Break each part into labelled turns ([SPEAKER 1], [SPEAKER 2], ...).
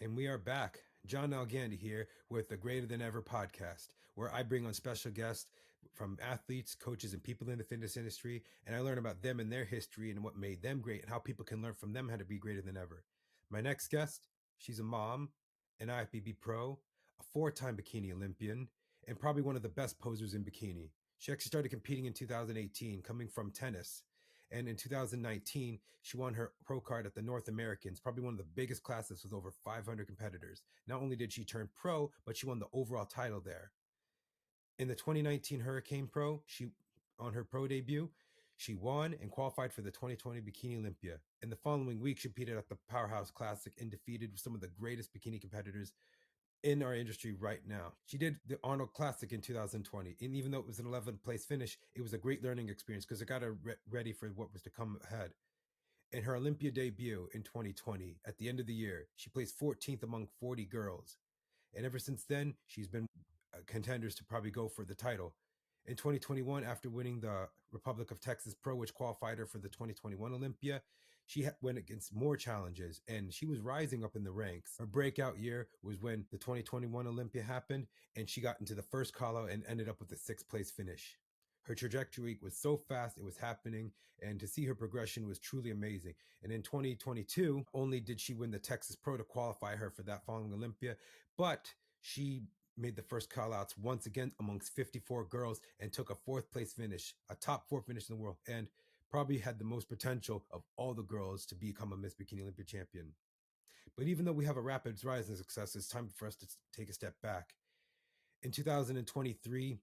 [SPEAKER 1] And we are back. John Algandy here with the Greater Than Ever podcast, where I bring on special guests from athletes, coaches, and people in the fitness industry, and I learn about them and their history and what made them great and how people can learn from them how to be greater than ever. My next guest, she's a mom, an IFBB pro, a four-time bikini Olympian, and probably one of the best posers in bikini. She actually started competing in 2018, coming from tennis. And in 2019, she won her pro card at the North Americans, probably one of the biggest classes with over 500 competitors. Not only did she turn pro, but she won the overall title there. In the 2019 Hurricane Pro, she on her pro debut, she won and qualified for the 2020 Bikini Olympia. And the following week, she competed at the Powerhouse Classic and defeated some of the greatest bikini competitors in our industry right now. She did the Arnold Classic in 2020. And even though it was an 11th place finish, it was a great learning experience because it got her ready for what was to come ahead. In her Olympia debut in 2020, at the end of the year, she placed 14th among 40 girls. And ever since then, she's been contenders to probably go for the title. In 2021, after winning the Republic of Texas Pro, which qualified her for the 2021 Olympia, she went against more challenges and she was rising up in the ranks. Her breakout year was when the 2021 Olympia happened and she got into the first callout and ended up with a sixth place finish. Her trajectory was so fast, it was happening, and to see her progression was truly amazing. And in 2022, only did she win the Texas Pro to qualify her for that following Olympia, but she made the first callouts once again amongst 54 girls and took a fourth place finish, a top four finish in the world, and probably had the most potential of all the girls to become a Miss Bikini Olympia champion. But even though we have a rapid rise in success, it's time for us to take a step back. In 2023,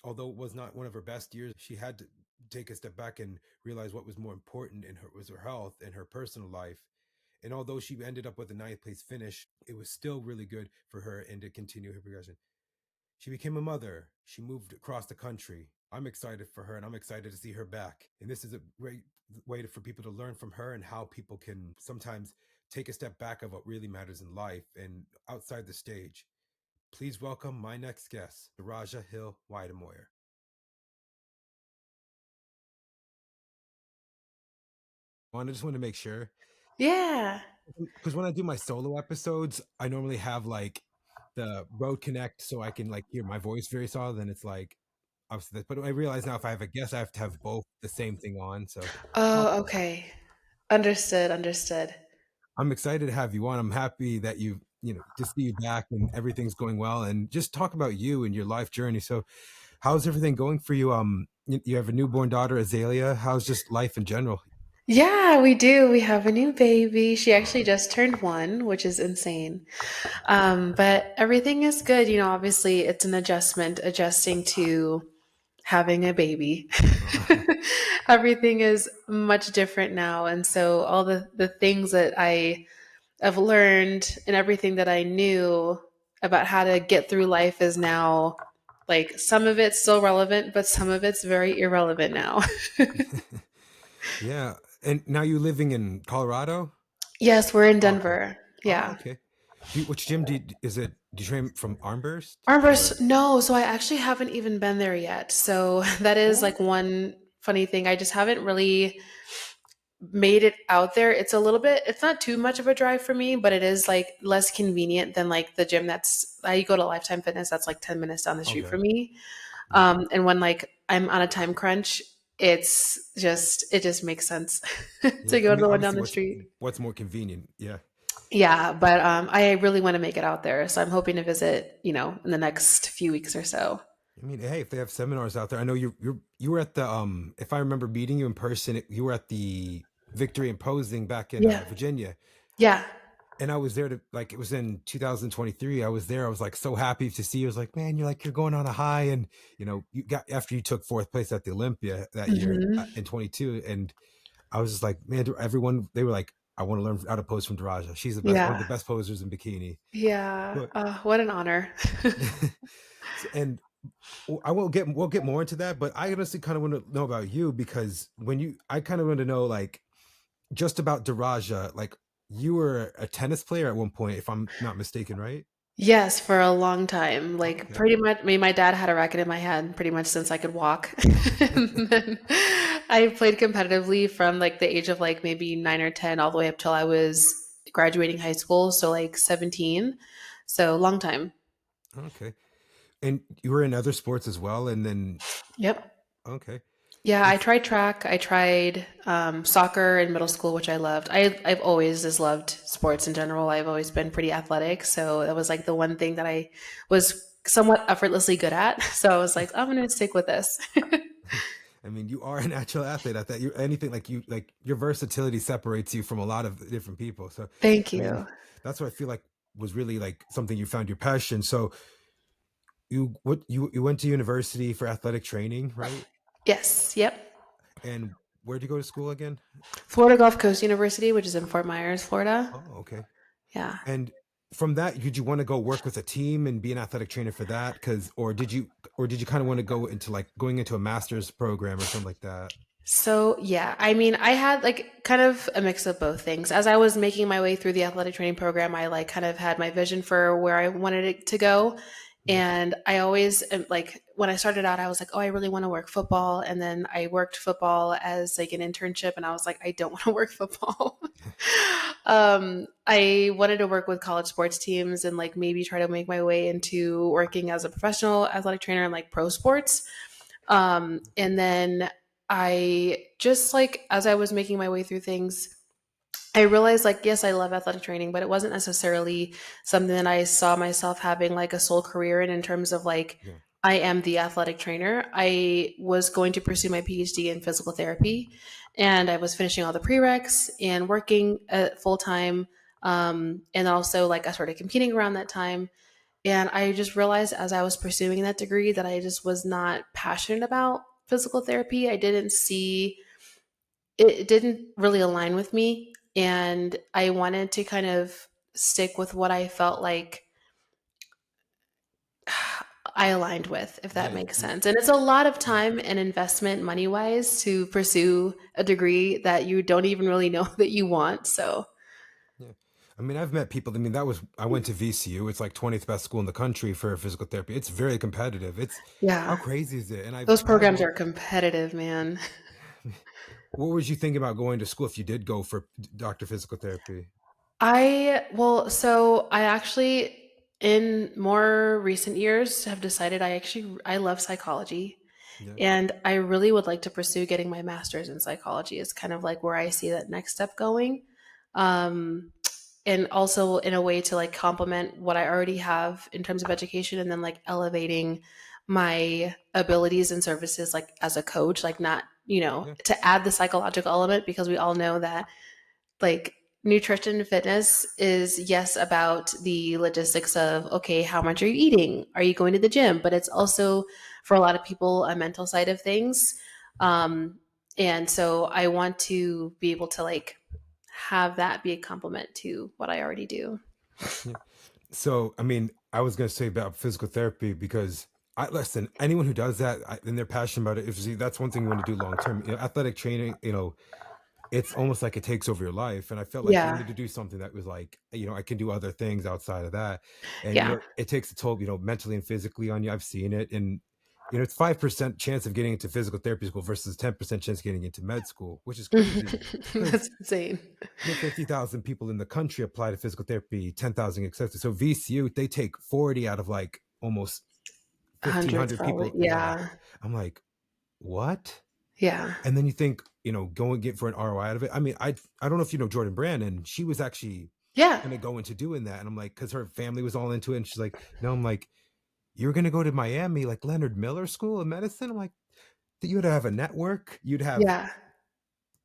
[SPEAKER 1] although it was not one of her best years, she had to take a step back and realize what was more important in her was her health and her personal life. And although she ended up with a ninth place finish, it was still really good for her and to continue her progression. She became a mother. She moved across the country. I'm excited for her and I'm excited to see her back. And this is a great way for people to learn from her and how people can sometimes take a step back of what really matters in life and outside the stage. Please welcome my next guest, Daraja Weidemoyer. I just want to make sure
[SPEAKER 2] Yeah.
[SPEAKER 1] because when I do my solo episodes, I normally have like the road connect so I can like hear my voice very solid. And it's like, obviously, but I realize now if I have a guest, I have to have both the same thing on. So
[SPEAKER 2] Oh, okay. Understood, understood.
[SPEAKER 1] I'm excited to have you on. I'm happy that to see you back and everything's going well and just talk about you and your life journey. So how's everything going for you? You have a newborn daughter, Azalea. How's just life in general?
[SPEAKER 2] Yeah, we do. We have a new baby. She actually just turned 1, which is insane. But everything is good. Obviously, it's an adjustment, adjusting to having a baby. Everything is much different now. And so all the things that I have learned and everything that I knew about how to get through life is now like some of it's still relevant, but some of it's very irrelevant now.
[SPEAKER 1] Yeah. And now you're living in Colorado?
[SPEAKER 2] Yes, we're in
[SPEAKER 1] Oh, okay.
[SPEAKER 2] Denver.
[SPEAKER 1] Oh,
[SPEAKER 2] Yeah.
[SPEAKER 1] okay. Which gym is it? Do you train from Armburst or?
[SPEAKER 2] Armburst, no. So I actually haven't even been there yet. So that is
[SPEAKER 1] What?
[SPEAKER 2] like one funny thing. I just haven't really made it out there. It's a little bit, it's not too much of a drive for me, but it is like less convenient than like the gym that's, I go to Lifetime Fitness. That's like 10 minutes down the street
[SPEAKER 1] Okay.
[SPEAKER 2] from me.
[SPEAKER 1] Yeah.
[SPEAKER 2] And when like I'm on a time crunch, it just makes sense
[SPEAKER 1] Yeah.
[SPEAKER 2] to
[SPEAKER 1] I
[SPEAKER 2] go to
[SPEAKER 1] mean,
[SPEAKER 2] the one down
[SPEAKER 1] obviously,
[SPEAKER 2] the street.
[SPEAKER 1] what's more convenient? Yeah.
[SPEAKER 2] Yeah, but I really want to make it out there, so I'm hoping to visit, in the next few weeks or so.
[SPEAKER 1] I mean, hey, if they have seminars out there, I know you were at the if I remember meeting you in person, you were at the Victory Imposing back in
[SPEAKER 2] Yeah,
[SPEAKER 1] Virginia,
[SPEAKER 2] yeah,
[SPEAKER 1] and I was there to like it was in 2023. I was there. I was like so happy to see you. I was like, man, you're going on a high, and you got after you took fourth place at the Olympia that year
[SPEAKER 2] hmm
[SPEAKER 1] in 22, and I was just like, man, everyone they were like, I want to learn how to pose from Daraja. She's the best, one of the
[SPEAKER 2] yeah,
[SPEAKER 1] best posers in bikini.
[SPEAKER 2] yeah.
[SPEAKER 1] But
[SPEAKER 2] What an honor.
[SPEAKER 1] and we'll get more into that, but I honestly kind of want to know about you because I kind of want to know like just about Daraja, like you were a tennis player at one point, if I'm not mistaken, right?
[SPEAKER 2] Yes, for a long time.
[SPEAKER 1] Oh,
[SPEAKER 2] Like
[SPEAKER 1] okay.
[SPEAKER 2] pretty much, I mean, my dad had a racket in my hand pretty much since I could walk. And then I played competitively from like the age of like maybe 9 or 10 all the way up till I was graduating high school, so like 17. So long time.
[SPEAKER 1] Okay. And you were in other sports as well, and then
[SPEAKER 2] Yep.
[SPEAKER 1] okay,
[SPEAKER 2] Yeah, I
[SPEAKER 1] it's
[SPEAKER 2] tried track. I tried soccer in middle school, which I loved. I've always just loved sports in general. I've always been pretty athletic, so that was like the one thing that I was somewhat effortlessly good at. So I was like, I'm going to stick with this.
[SPEAKER 1] I mean, you are a natural athlete. I thought you anything like you like your versatility separates you from a lot of different people. So,
[SPEAKER 2] Thank
[SPEAKER 1] I mean,
[SPEAKER 2] you.
[SPEAKER 1] that's what I feel like was really like something you found your passion. So, you went to university for athletic training, right?
[SPEAKER 2] Yes. Yep.
[SPEAKER 1] And where'd you go to school again?
[SPEAKER 2] Florida Gulf Coast University, which is in Fort Myers, Florida.
[SPEAKER 1] Oh, okay.
[SPEAKER 2] Yeah.
[SPEAKER 1] And from that, did you want to go work with a team and be an athletic trainer for that? Because, or did you kind of want to go into like going into a master's program or something like that?
[SPEAKER 2] So, yeah, I mean, I had like kind of a mix of both things. As I was making my way through the athletic training program, I like kind of had my vision for where I wanted it to go.
[SPEAKER 1] Yeah,
[SPEAKER 2] And I always like when I started out, I was like, oh, I really want to work football. And then I worked football as like an internship, and I was like, I don't want to work football. I wanted to work with college sports teams and like maybe try to make my way into working as a professional athletic trainer in like pro sports. And then I just like, as I was making my way through things, I realized like, yes, I love athletic training, but it wasn't necessarily something that I saw myself having like a sole career in terms of like,
[SPEAKER 1] yeah,
[SPEAKER 2] I am the athletic trainer. I was going to pursue my PhD in physical therapy, and I was finishing all the prereqs and working full time. And also, like, I started competing around that time. And I just realized as I was pursuing that degree that I just was not passionate about physical therapy. I didn't see it didn't really align with me. And I wanted to kind of stick with what I felt like I aligned with, if that
[SPEAKER 1] yeah,
[SPEAKER 2] makes sense. And it's a lot of time and investment money wise to pursue a degree that you don't even really know that you want. So,
[SPEAKER 1] yeah. I mean, I've met people. I mean, I went to VCU. It's like 20th best school in the country for physical therapy. It's very competitive. It's how
[SPEAKER 2] yeah,
[SPEAKER 1] crazy is it? And
[SPEAKER 2] those
[SPEAKER 1] I have
[SPEAKER 2] programs
[SPEAKER 1] no.
[SPEAKER 2] are competitive, man.
[SPEAKER 1] What was you thinking about going to school if you did go for doctor physical therapy?
[SPEAKER 2] So I actually, in more recent years, have decided I love psychology.
[SPEAKER 1] Yeah,
[SPEAKER 2] And I really would like to pursue getting my master's in psychology. It's kind of like where I see that next step going. Um, and also in a way to like complement what I already have in terms of education, and then like elevating my abilities and services like as a coach, like not,
[SPEAKER 1] yeah,
[SPEAKER 2] to add the psychological element, because we all know that like nutrition and fitness is, yes, about the logistics of, okay, how much are you eating, are you going to the gym, but it's also for a lot of people a mental side of things. And so I want to be able to like have that be a complement to what I already do.
[SPEAKER 1] yeah. So, I mean, I was going to say about physical therapy because I listen, anyone who does that and they're passionate about it, if see, that's one thing you want to do long term. Athletic training, it's almost like it takes over your life. And I felt like you
[SPEAKER 2] Yeah.
[SPEAKER 1] wanted to do something that was like, I can do other things outside of that. And,
[SPEAKER 2] Yeah.
[SPEAKER 1] it takes a toll, mentally and physically on you. I've seen it. And, it's 5% chance of getting into physical therapy school versus 10% chance of getting into med school, which is crazy because
[SPEAKER 2] That's insane.
[SPEAKER 1] 50,000 people in the country apply to physical therapy, 10,000 accepted. So VCU, they take 40 out of like almost
[SPEAKER 2] Hundreds
[SPEAKER 1] 1,500
[SPEAKER 2] probably.
[SPEAKER 1] people. Yeah.
[SPEAKER 2] Yeah.
[SPEAKER 1] I'm like, what?
[SPEAKER 2] Yeah.
[SPEAKER 1] And then you think, go and get for an ROI out of it. I mean, I don't know if you know Jordan Brandon. She was actually
[SPEAKER 2] Yeah.
[SPEAKER 1] going to go into doing that. And I'm like, because her family was all into it. And she's like, no, I'm like, you're going to go to Miami, like Leonard Miller School of Medicine. I'm like, you'd have a network. You'd have
[SPEAKER 2] Yeah.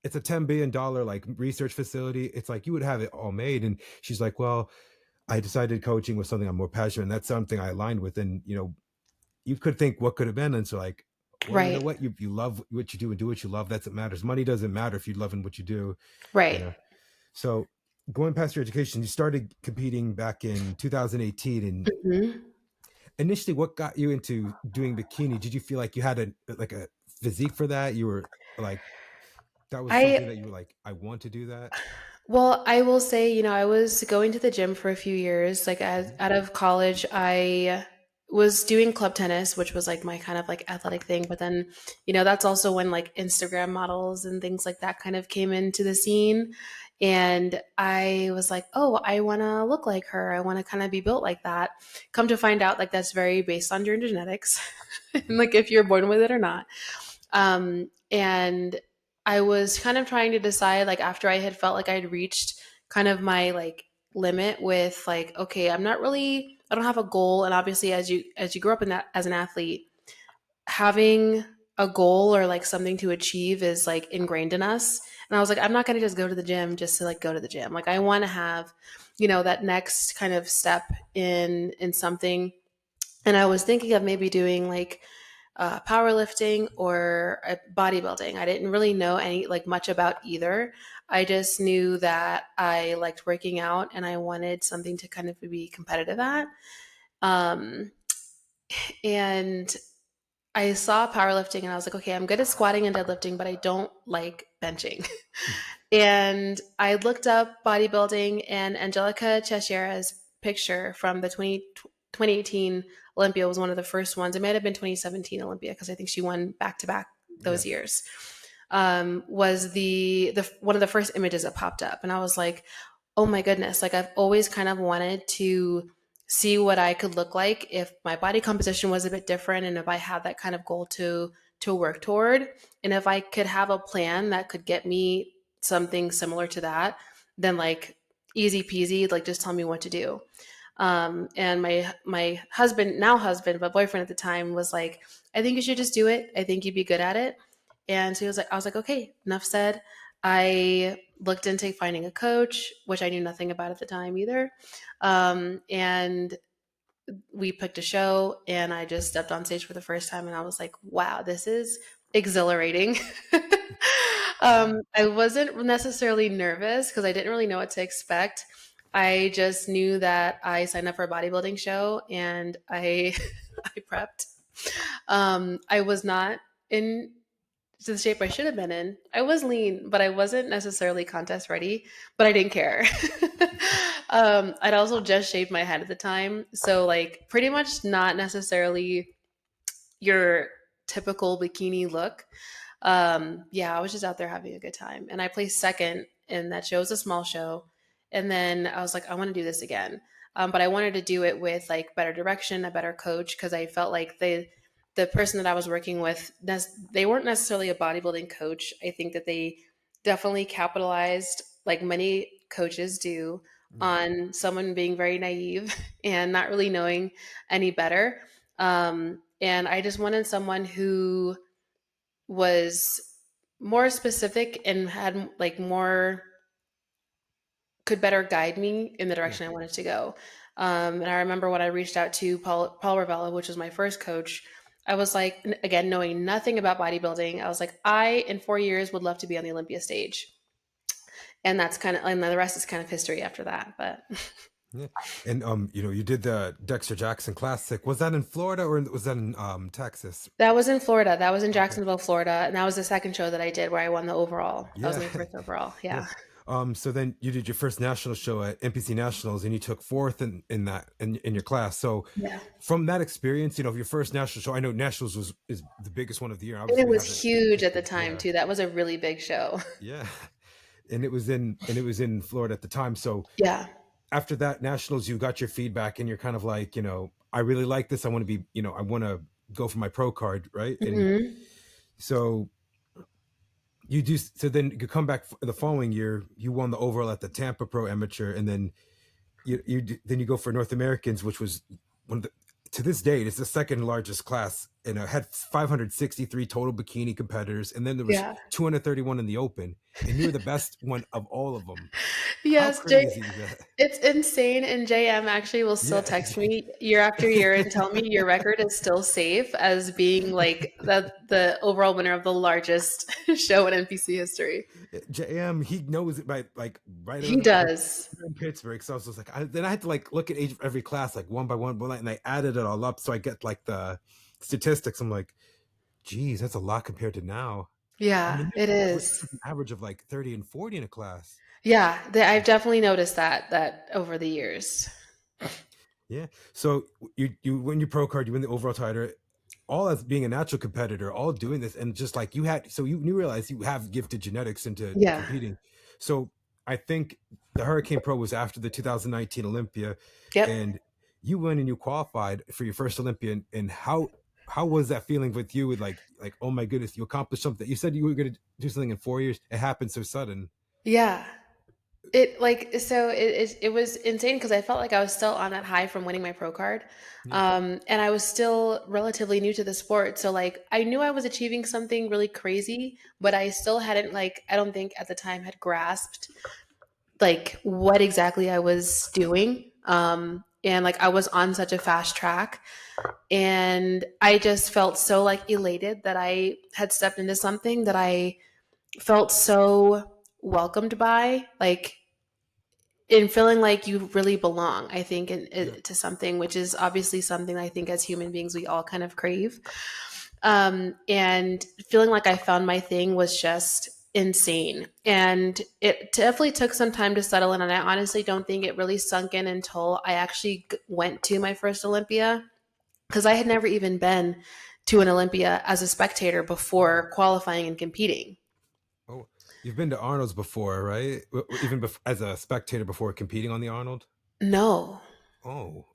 [SPEAKER 1] it's a $10 billion like research facility. It's like you would have it all made. And she's like, well, I decided coaching was something I'm more passionate, and that's something I aligned with. And you could think what could have been, and so like, well, you know
[SPEAKER 2] Right.
[SPEAKER 1] what, you love what you do and do what you love. That's what matters. Money doesn't matter if you love in what you do. You
[SPEAKER 2] Right.
[SPEAKER 1] know. So going past your education, you started competing back in 2018, and
[SPEAKER 2] Mhm.
[SPEAKER 1] initially, what got you into doing bikini? Did you feel like you had a physique for that? You were like that was something
[SPEAKER 2] I
[SPEAKER 1] that you were like, I want to do that.
[SPEAKER 2] Well, I will say, I was going to the gym for a few years. Like
[SPEAKER 1] Mhm.
[SPEAKER 2] out of college, I was doing club tennis, which was like my kind of like athletic thing. But then, that's also when like Instagram models and things like that kind of came into the scene. And I was like, oh, I want to look like her. I want to kind of be built like that. Come to find out, like, that's very based on your genetics, and like if you're born with it or not. And I was kind of trying to decide, like, after I had felt like I'd reached kind of my like limit with like, okay, I don't have a goal. And obviously, as you grow up in that as an athlete, having a goal or like something to achieve is like ingrained in us. And I was like, I'm not going to just go to the gym just to like go to the gym. Like I want to have, that next kind of step in something. And I was thinking of maybe doing like powerlifting or bodybuilding. I didn't really know any like much about either. I just knew that I liked working out and I wanted something to kind of be competitive at. Um, and I saw powerlifting and I was like, okay, I'm good at squatting and deadlifting, but I don't like benching. And I looked up bodybuilding, and Angelica Cheshira's picture from the 2018 Olympia was one of the first ones. It might have been 2017 Olympia because I think she won back to back those
[SPEAKER 1] Yes.
[SPEAKER 2] years. Was the one of the first images that popped up, and I was like, oh my goodness! Like I've always kind of wanted to see what I could look like if my body composition was a bit different, and if I had that kind of goal to work toward, and if I could have a plan that could get me something similar to that, then like easy peasy, like just tell me what to do. And my husband, now husband, but boyfriend at the time, was like, I think you should just do it. I think you'd be good at it. And so he was like, I was like, okay, enough said. I looked into finding a coach, which I knew nothing about at the time either. And we picked a show, and I just stepped on stage for the first time, and I was like, wow, this is exhilarating. I wasn't necessarily nervous because I didn't really know what to expect. I just knew that I signed up for a bodybuilding show, and I I prepped. I was not in the shape I should have been in. I was lean, but I wasn't necessarily contest ready, but I didn't care. I'd also just shaved my head at the time. So, like, pretty much not necessarily your typical bikini look. Yeah, I was just out there having a good time. And I placed second in that show. It was a small show. And then I was like, I want to do this again. But I wanted to do it with like better direction, a better coach, because I felt like the person that I was working with, they weren't necessarily a bodybuilding coach. I think that they definitely capitalized, like many coaches do,
[SPEAKER 1] Yeah.
[SPEAKER 2] on someone being very naive and not really knowing any better. And I just wanted someone who was more specific and had like more, could better guide me in the
[SPEAKER 1] Yeah.
[SPEAKER 2] direction I wanted to go. And I remember when I reached out to Paul Ravella, which was my first coach, I was like, again, knowing nothing about bodybuilding, I was like, I, in 4 years, would love to be on the Olympia stage. And that's kind of, and the rest is kind of history after that. But
[SPEAKER 1] Yeah. And you did the Dexter Jackson Classic. Was that in Florida or was that in Texas?
[SPEAKER 2] that was in Florida. That was in
[SPEAKER 1] Okay.
[SPEAKER 2] Jacksonville, Florida. And that was the second show that I did where I won the overall. That was
[SPEAKER 1] Yeah.
[SPEAKER 2] my first overall.
[SPEAKER 1] Yeah.
[SPEAKER 2] Yeah.
[SPEAKER 1] So then you did your first national show at NPC Nationals and you took fourth in that in your class. So
[SPEAKER 2] Yeah.
[SPEAKER 1] from that experience, your first national show, I know Nationals is the biggest one of the year.
[SPEAKER 2] And
[SPEAKER 1] Obviously
[SPEAKER 2] it
[SPEAKER 1] we
[SPEAKER 2] was
[SPEAKER 1] have it.
[SPEAKER 2] huge at the time,
[SPEAKER 1] Yeah.
[SPEAKER 2] too. That was a really big show.
[SPEAKER 1] Yeah. And it was in Florida at the time. So
[SPEAKER 2] Yeah.
[SPEAKER 1] after that nationals, you got your feedback and you're kind of like, I really like this. I want to be, I want to go for my pro card. Right. And
[SPEAKER 2] Hmm.
[SPEAKER 1] so you do, so then you come back the following year, you won the overall at the Tampa Pro Amateur. And then then you go for North Americans, which was one of the, to this date, it's the second largest class, and it had 563 total bikini competitors, and then there was
[SPEAKER 2] Yeah.
[SPEAKER 1] 231 in the open, and you were the best one of all of them. How
[SPEAKER 2] Yes,
[SPEAKER 1] crazy is that?
[SPEAKER 2] it's insane. And JM actually will still
[SPEAKER 1] Yeah.
[SPEAKER 2] text me year after year and tell me your record is still safe as being like the overall winner of the largest show in NPC history.
[SPEAKER 1] JM, he knows it by like right
[SPEAKER 2] He
[SPEAKER 1] on
[SPEAKER 2] does.
[SPEAKER 1] in Pittsburgh. So I was just like, then I had to like look at every class like one by one, and I added it all up so I get like the statistics. I'm like, geez, that's a lot compared to now. I
[SPEAKER 2] Yeah,
[SPEAKER 1] mean,
[SPEAKER 2] it
[SPEAKER 1] there was
[SPEAKER 2] is.
[SPEAKER 1] an average of like 30 and 40 in a class.
[SPEAKER 2] Yeah, I've definitely noticed that over the years.
[SPEAKER 1] Yeah. So you win your pro card, you win the overall title, all as being a natural competitor, all doing this, and just like you realize you have gifted genetics into
[SPEAKER 2] Yeah.
[SPEAKER 1] competing. So I think the Hurricane Pro was after the 2019 Olympia,
[SPEAKER 2] Yep.
[SPEAKER 1] and you went and you qualified for your first Olympia. And how was that feeling with you? With like oh my goodness, you accomplished something. You said you were going to do something in 4 years. It happened so sudden.
[SPEAKER 2] Yeah. It like so it was insane because I felt like I was still on that high from winning my pro card.
[SPEAKER 1] Yeah.
[SPEAKER 2] And I was still relatively new to the sport. So like I knew I was achieving something really crazy, but I still hadn't like I don't think at the time had grasped like what exactly I was doing. And like I was on such a fast track and I just felt so like elated that I had stepped into something that I felt so welcomed by. Like in feeling like you really belong, I think,
[SPEAKER 1] Yeah.
[SPEAKER 2] to something, which is obviously something I think as human beings we all kind of crave. And feeling like I found my thing was just insane. And it definitely took some time to settle in. And I honestly don't think it really sunk in until I actually went to my first Olympia because I had never even been to an Olympia as a spectator
[SPEAKER 1] Oh.
[SPEAKER 2] before qualifying and competing.
[SPEAKER 1] Oh, you've been to Arnold's before, right? Even as a spectator before competing on the Arnold.
[SPEAKER 2] No.
[SPEAKER 1] Oh.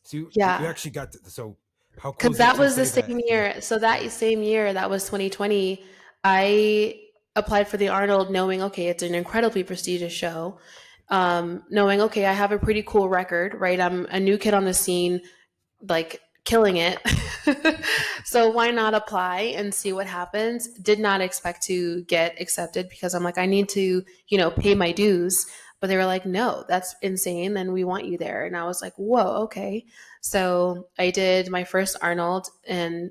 [SPEAKER 1] So you
[SPEAKER 2] Yeah.
[SPEAKER 1] actually got so how cool
[SPEAKER 2] Because
[SPEAKER 1] is it
[SPEAKER 2] that
[SPEAKER 1] to
[SPEAKER 2] was the
[SPEAKER 1] say that?
[SPEAKER 2] same
[SPEAKER 1] Yeah.
[SPEAKER 2] year. So that
[SPEAKER 1] Yeah.
[SPEAKER 2] same year, that was 2020, I applied for the Arnold knowing, okay, it's an incredibly prestigious show. Knowing, okay, I have a pretty cool record, right? I'm a new kid on the scene, like killing it. So why not apply and see what happens? Did not expect to get accepted because I'm like, I need to, pay my dues. But they were like, no, that's insane. And we want you there. And I was like, whoa, okay. So I did my first Arnold and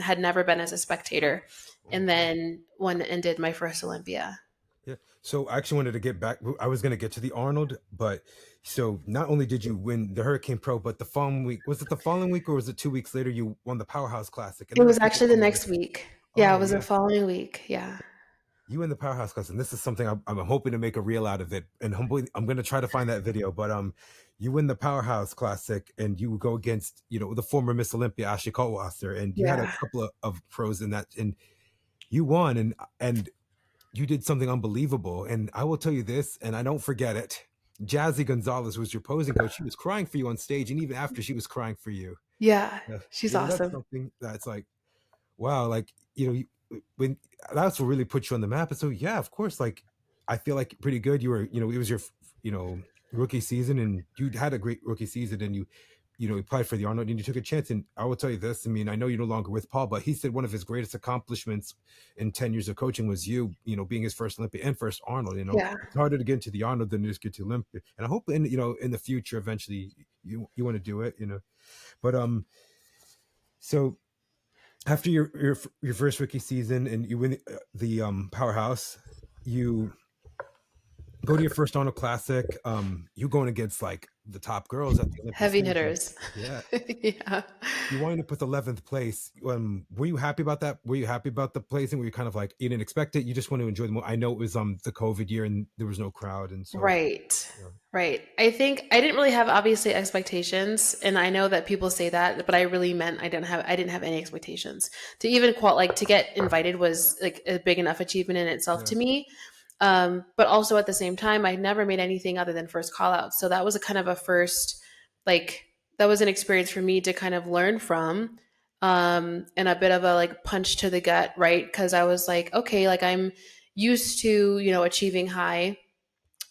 [SPEAKER 2] had never been as a spectator.
[SPEAKER 1] Oh,
[SPEAKER 2] And
[SPEAKER 1] wow.
[SPEAKER 2] then went and did my first Olympia.
[SPEAKER 1] Yeah. So I actually wanted to get back. I was going to get to the Arnold, but so not only did you win the Hurricane Pro, but the following week, was it the following week or was it 2 weeks later, you won the Powerhouse Classic? And
[SPEAKER 2] It
[SPEAKER 1] there were
[SPEAKER 2] was
[SPEAKER 1] people
[SPEAKER 2] actually the
[SPEAKER 1] on there.
[SPEAKER 2] next week. Yeah, it
[SPEAKER 1] Oh,
[SPEAKER 2] was the
[SPEAKER 1] yeah.
[SPEAKER 2] following week. Yeah.
[SPEAKER 1] You in the Powerhouse Classic. And this is something I'm hoping to make a reel out of it. And I'm going to try to find that video. But you win the Powerhouse Classic and you go against, the former Miss Olympia, Ashley Cutwasser. And you had a
[SPEAKER 2] Yeah.
[SPEAKER 1] couple of pros in that. And you won. And you did something unbelievable. And I will tell you this, and I don't forget it. Jazzy Gonzalez was your posing coach. She was crying for you on stage, and even after she was crying for you.
[SPEAKER 2] Yeah.
[SPEAKER 1] Yeah,
[SPEAKER 2] She's
[SPEAKER 1] that's
[SPEAKER 2] awesome.
[SPEAKER 1] something that's like, wow, like when that's what really put you on the map. And so, yeah, of course, like I feel like pretty good. You were, it was your, rookie season, and you had a great rookie season, and you applied for the Arnold, and you took a chance. And I will tell you this: I mean, I know you're no longer with Paul, but he said one of his greatest accomplishments in 10 years of coaching was being his first Olympia and first Arnold.
[SPEAKER 2] Yeah.
[SPEAKER 1] It's harder to get into the Arnold than it is to get to Olympia, and I hope in the future eventually you want to do it, But so after your first rookie season and you win the Powerhouse, you go to your first Arnold Classic. You going against like the top girls at the Olympia
[SPEAKER 2] Heavy
[SPEAKER 1] stage. And
[SPEAKER 2] hitters.
[SPEAKER 1] yeah,
[SPEAKER 2] Yeah.
[SPEAKER 1] you wind up with 11th place. Were you happy about that? Were you happy about the placing? Were you kind of like you didn't expect it? You just want to enjoy the moment. I know it was the COVID year and there was no crowd, and so
[SPEAKER 2] Right.
[SPEAKER 1] yeah,
[SPEAKER 2] Right. I think I didn't really have obviously expectations, and I know that people say that, but I really meant I didn't have any expectations. To even like to get invited was like a big enough achievement in itself
[SPEAKER 1] yeah,
[SPEAKER 2] to me. But also at the same time, I never made anything other than first call out. So that was a kind of a first, like that was an experience for me to kind of learn from, and a bit of a like punch to the gut, right? Because I was like, okay, like I'm used to achieving high,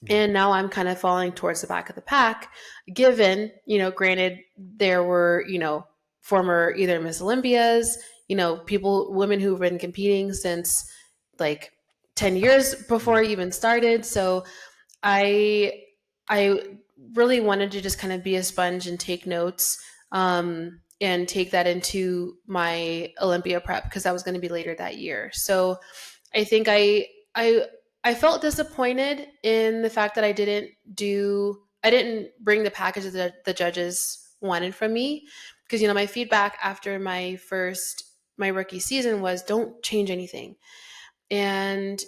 [SPEAKER 1] yeah,
[SPEAKER 2] and now I'm kind of falling towards the back of the pack, given, granted, there were, former either Miss Olympias, women who've been competing since like 10 years before
[SPEAKER 1] yeah,
[SPEAKER 2] I even started. So I, I really wanted to just kind of be a sponge and take notes, and take that into my Olympia prep because that was going to be later that year. So I think I I felt disappointed in the fact that I didn't bring the package that the judges wanted from me because my feedback after my rookie season was don't change anything. And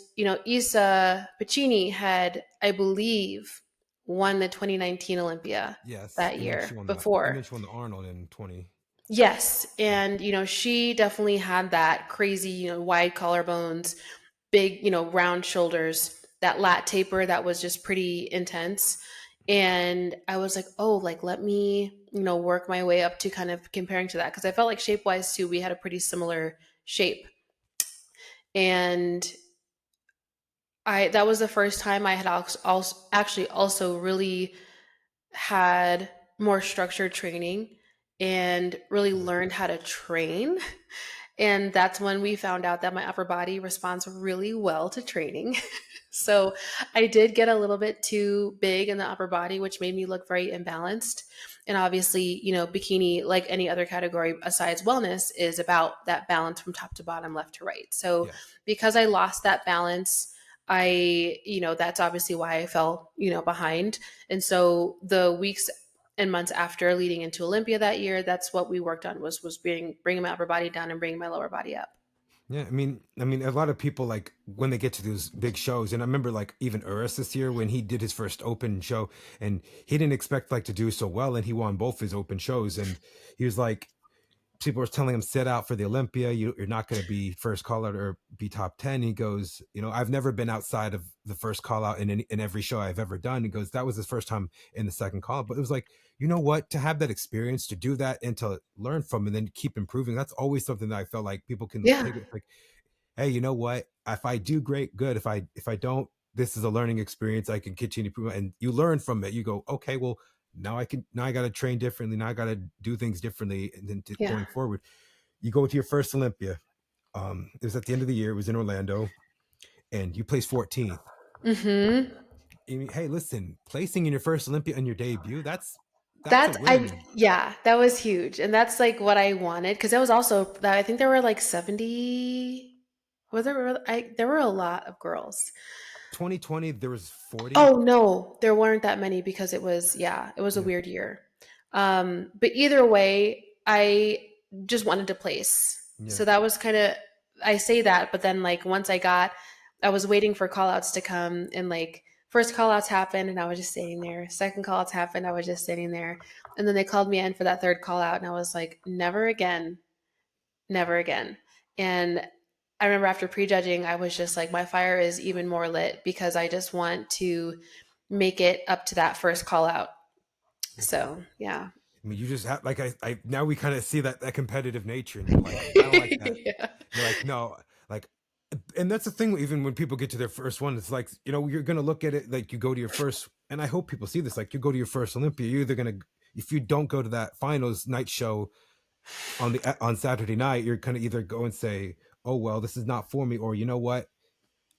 [SPEAKER 2] Isa Piccini had, I believe, won the 2019 Olympia
[SPEAKER 1] yes.
[SPEAKER 2] that
[SPEAKER 1] And then she
[SPEAKER 2] year
[SPEAKER 1] won
[SPEAKER 2] before.
[SPEAKER 1] the Arnold in 20.
[SPEAKER 2] Yes,
[SPEAKER 1] Yeah,
[SPEAKER 2] and she definitely had that crazy, wide collarbones, big, round shoulders. that lat taper that was just pretty intense. And I was like, oh, like let me, work my way up to kind of comparing to that, because I felt like shape wise too, we had a pretty similar shape. And I that was the first time I had also actually also really had more structured training and really
[SPEAKER 1] Yeah.
[SPEAKER 2] learned how to train. And that's when we found out that my upper body responds really well to training. So I did get a little bit too big in the upper body, which made me look very imbalanced. And obviously, bikini, like any other category besides wellness, is about that balance from top to bottom, left to right. So
[SPEAKER 1] Yeah.
[SPEAKER 2] because I lost that balance, that's obviously why I fell, behind. And so the weeks and months after leading into Olympia that year, that's what we worked on, was bringing my upper body down and bringing my lower body up.
[SPEAKER 1] Yeah, I mean, a lot of people like when they get to those big shows, and I remember like even Uris this year when he did his first open show, and he didn't expect like to do so well, and he won both his open shows, and he was like, people were telling him set out for the Olympia. You're not going to be first call out or be top 10. He goes, I've never been outside of the first call out in every show I've ever done. He goes, that was his first time in the second call. But it was like, you know what, to have that experience, to do that and to learn from and then keep improving. That's always something that I felt like people can
[SPEAKER 2] Yeah.
[SPEAKER 1] take it. Like, hey, you know what? If I do great, good. If I don't, this is a learning experience. I can continue to improve, and you learn from it. You go, okay, well, now I got to train differently. Now I got to do things differently, and then
[SPEAKER 2] Yeah.
[SPEAKER 1] going forward, you go to your first Olympia. It was at the end of the year. It was in Orlando, and you placed 14th.
[SPEAKER 2] Hmm.
[SPEAKER 1] I mean, hey, listen, placing in your first Olympia on your debut, that's a
[SPEAKER 2] That's I
[SPEAKER 1] win.
[SPEAKER 2] Yeah, that was huge. And that's like what I wanted, because that was also that I think there were like 70, there were a lot of girls.
[SPEAKER 1] 2020, there was 40.
[SPEAKER 2] Oh no, there weren't that many, because it was a
[SPEAKER 1] Yeah,
[SPEAKER 2] weird year. But either way, I just wanted to place.
[SPEAKER 1] yeah,
[SPEAKER 2] So that was kind of, I say that, but then like once I was waiting for call outs to come, and like first call outs happened and I was just sitting there. Second call outs happened, I was just sitting there. And then they called me in for that third call out and I was like, never again, never again. And I remember after prejudging, I was just like, my fire is even more lit, because I just want to make it up to that first call out.
[SPEAKER 1] yeah.
[SPEAKER 2] So yeah.
[SPEAKER 1] I mean, you just have like I now we kind of see that competitive nature, and you're like, I don't like that.
[SPEAKER 2] Yeah.
[SPEAKER 1] You're like, no, like, and that's the thing. Even when people get to their first one, it's like you're gonna look at it like you go to your first, and I hope people see this. Like you go to your first Olympia, you're either gonna, if you don't go to that finals night show on Saturday night, you're gonna either go and say, oh well, this is not for me, or you know what,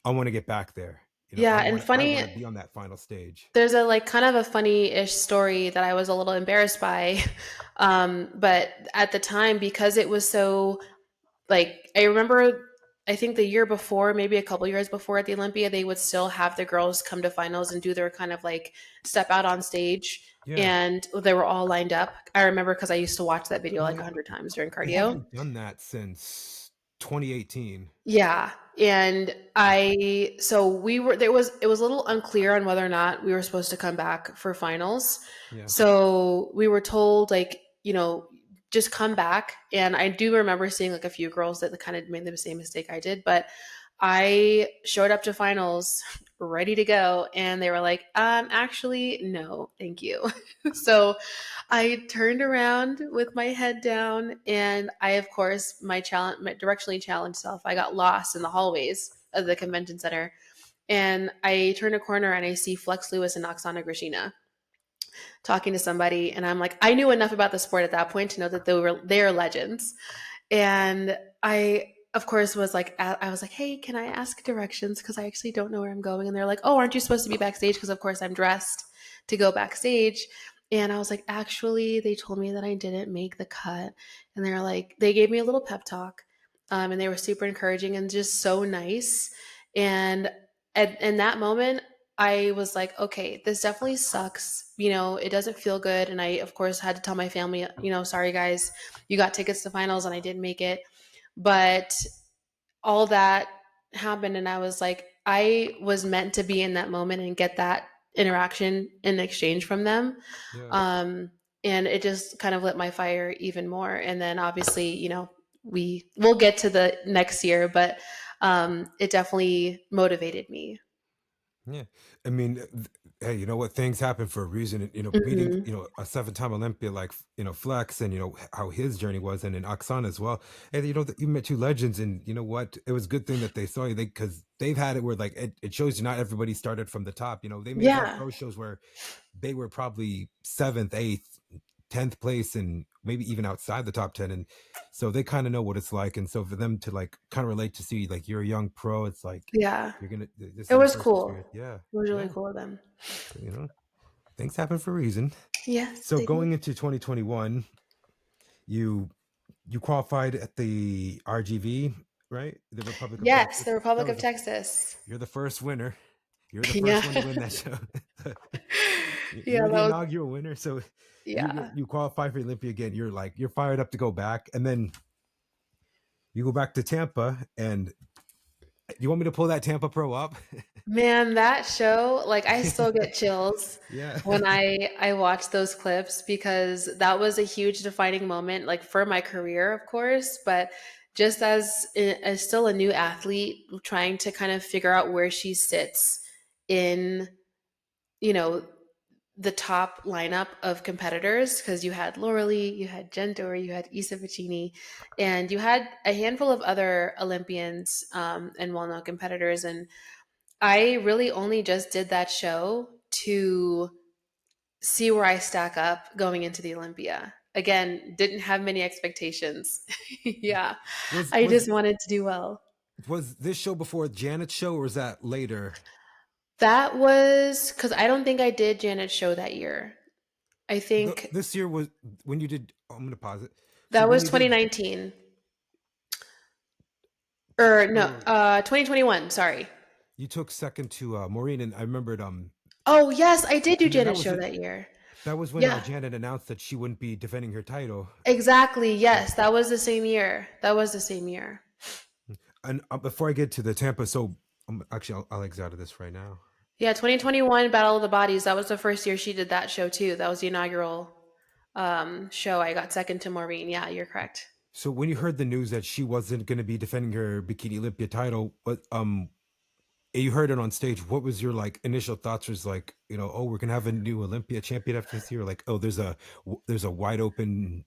[SPEAKER 1] I want to get back there.
[SPEAKER 2] Yeah.
[SPEAKER 1] I
[SPEAKER 2] And
[SPEAKER 1] want I want
[SPEAKER 2] funny,
[SPEAKER 1] to be on that final stage.
[SPEAKER 2] there's a like kind of a funny-ish story that I was a little embarrassed by. But at the time, because it was so, like, I remember, I think the year before, maybe a couple years before at the Olympia, they would still have the girls come to finals and do their kind of like step out on stage,
[SPEAKER 1] Yeah.
[SPEAKER 2] and they were all lined up. I remember because I used to watch that video like
[SPEAKER 1] Yeah.
[SPEAKER 2] 100 times during
[SPEAKER 1] They
[SPEAKER 2] cardio.
[SPEAKER 1] haven't done that since 2018.
[SPEAKER 2] Yeah. And so it was a little unclear on whether or not we were supposed to come back for finals.
[SPEAKER 1] Yeah.
[SPEAKER 2] So we were told, like, just come back. And I do remember seeing like a few girls that kind of made the same mistake I did, but I showed up to finals ready to go. And they were like, actually, no, thank you. So I turned around with my head down, and I, of course, my directionally challenged self, I got lost in the hallways of the convention center. And I turn a corner and I see Flex Lewis and Oksana Grishina talking to somebody. And I'm like, I knew enough about the sport at that point to know that they're legends. And I, of course, I was like, hey, can I ask directions? Because I actually don't know where I'm going. And they're like, oh, aren't you supposed to be backstage? Because, of course, I'm dressed to go backstage. And I was like, actually, they told me that I didn't make the cut. And they're like, they gave me a little pep talk. And they were super encouraging and just so nice. And in that moment, I was like, okay, this definitely sucks. It doesn't feel good. And I, of course, had to tell my family, sorry guys, you got tickets to finals and I didn't make it. But all that happened. And I was like, I was meant to be in that moment and get that interaction in exchange from them.
[SPEAKER 1] Yeah.
[SPEAKER 2] Um, and it just kind of lit my fire even more. And then obviously, we'll get to the next year, but it definitely motivated me.
[SPEAKER 1] Yeah, I mean, hey, you know what? Things happen for a reason. You know, meeting
[SPEAKER 2] Mhm.
[SPEAKER 1] a seven-time Olympia like Flex, and how his journey was, and in Oksana as well. And you met two legends, and you know what? It was a good thing that they saw you, because they've had it where like it shows you not everybody started from the top. They may have had
[SPEAKER 2] Yeah.
[SPEAKER 1] pro shows where they were probably seventh, eighth, 10th place, and maybe even outside the top 10, and so they kind of know what it's like. And so for them to like kind of relate, to see like you're a young pro, it's like
[SPEAKER 2] Yeah.
[SPEAKER 1] this
[SPEAKER 2] It
[SPEAKER 1] is your
[SPEAKER 2] was
[SPEAKER 1] first
[SPEAKER 2] cool.
[SPEAKER 1] experience. Yeah,
[SPEAKER 2] It was really
[SPEAKER 1] yeah.
[SPEAKER 2] cool of them.
[SPEAKER 1] So things happen for a reason.
[SPEAKER 2] Yes,
[SPEAKER 1] So
[SPEAKER 2] they do.
[SPEAKER 1] going into 2021, you you qualified at the RGV, right? The Republic of
[SPEAKER 2] Yes, the
[SPEAKER 1] Texas. That
[SPEAKER 2] Republic
[SPEAKER 1] was
[SPEAKER 2] of Texas.
[SPEAKER 1] you're the first winner. You're the
[SPEAKER 2] Yeah.
[SPEAKER 1] first one to win that show.
[SPEAKER 2] Yeah,
[SPEAKER 1] You're
[SPEAKER 2] that
[SPEAKER 1] the
[SPEAKER 2] was
[SPEAKER 1] inaugural winner. So
[SPEAKER 2] yeah.
[SPEAKER 1] you qualify for Olympia again. You're fired up to go back, and then you go back to Tampa. And you want me to pull that Tampa Pro up?
[SPEAKER 2] Man, that show, like I still get chills
[SPEAKER 1] Yeah.
[SPEAKER 2] when I watch those clips because that was a huge defining moment like for my career, of course, but just as still a new athlete trying to kind of figure out where she sits in, you know, the top lineup of competitors because you had Laurelie, you had Jen Dory, you had Isa Vicini, and you had a handful of other Olympians and well-known competitors. And I really only just did that show to see where I stack up going into the Olympia. Again, didn't have many expectations. Yeah,
[SPEAKER 1] was
[SPEAKER 2] I
[SPEAKER 1] was
[SPEAKER 2] just wanted to do well.
[SPEAKER 1] was this show before Janet's show, or was that later?
[SPEAKER 2] That was because I don't think I did Janet's show that year. I think
[SPEAKER 1] This year was when you did. Oh, I'm gonna pause it. So
[SPEAKER 2] that
[SPEAKER 1] when
[SPEAKER 2] was
[SPEAKER 1] you did,
[SPEAKER 2] 2019. Or no,
[SPEAKER 1] so
[SPEAKER 2] 2021, sorry.
[SPEAKER 1] you took second to Maureen, and I remembered.
[SPEAKER 2] Oh, yes, I did do
[SPEAKER 1] And then
[SPEAKER 2] Janet's show that year.
[SPEAKER 1] that was when
[SPEAKER 2] Yeah,
[SPEAKER 1] Janet announced that she wouldn't be defending her title.
[SPEAKER 2] exactly.
[SPEAKER 1] Yeah.
[SPEAKER 2] Yes, that was the same year. That was the same year.
[SPEAKER 1] And before I get to the Tampa, so I'll exit out of this right now.
[SPEAKER 2] Yeah, 2021 Battle of the Bodies. That was the first year she did that show too. That was the inaugural show. I got second to Maureen. Yeah, you're correct.
[SPEAKER 1] So when you heard the news that she wasn't going to be defending her Bikini Olympia title, what you heard it on stage, what was your like initial thoughts? Was like, oh, we're gonna have a new Olympia champion after this year. Like, oh, there's a wide open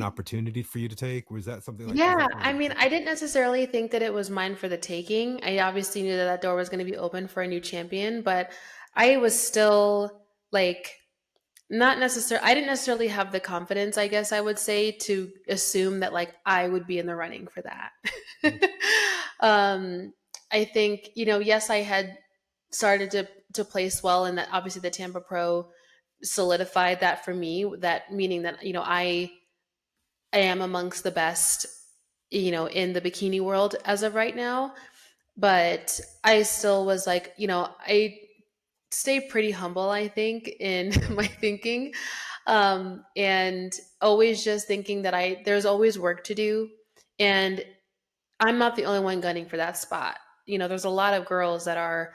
[SPEAKER 1] opportunity for you to take. Was that something like, was
[SPEAKER 2] Yeah,
[SPEAKER 1] that kind of
[SPEAKER 2] I
[SPEAKER 1] what you
[SPEAKER 2] mean,
[SPEAKER 1] thought?
[SPEAKER 2] I didn't necessarily think that it was mine for the taking. I obviously knew that that door was going to be open for a new champion, but I was still like not necessarily, I didn't necessarily have the confidence, I guess I would say, to assume that like I would be in the running for that.
[SPEAKER 1] Mm,
[SPEAKER 2] um, I think, yes, I had started to place well, and that obviously the Tampa Pro solidified that for me. That meaning that I am amongst the best, in the bikini world as of right now. But I still was like, I stay pretty humble, I think, in
[SPEAKER 1] yeah,
[SPEAKER 2] my thinking. And always just thinking that there's always work to do. And I'm not the only one gunning for that spot. There's a lot of girls that are,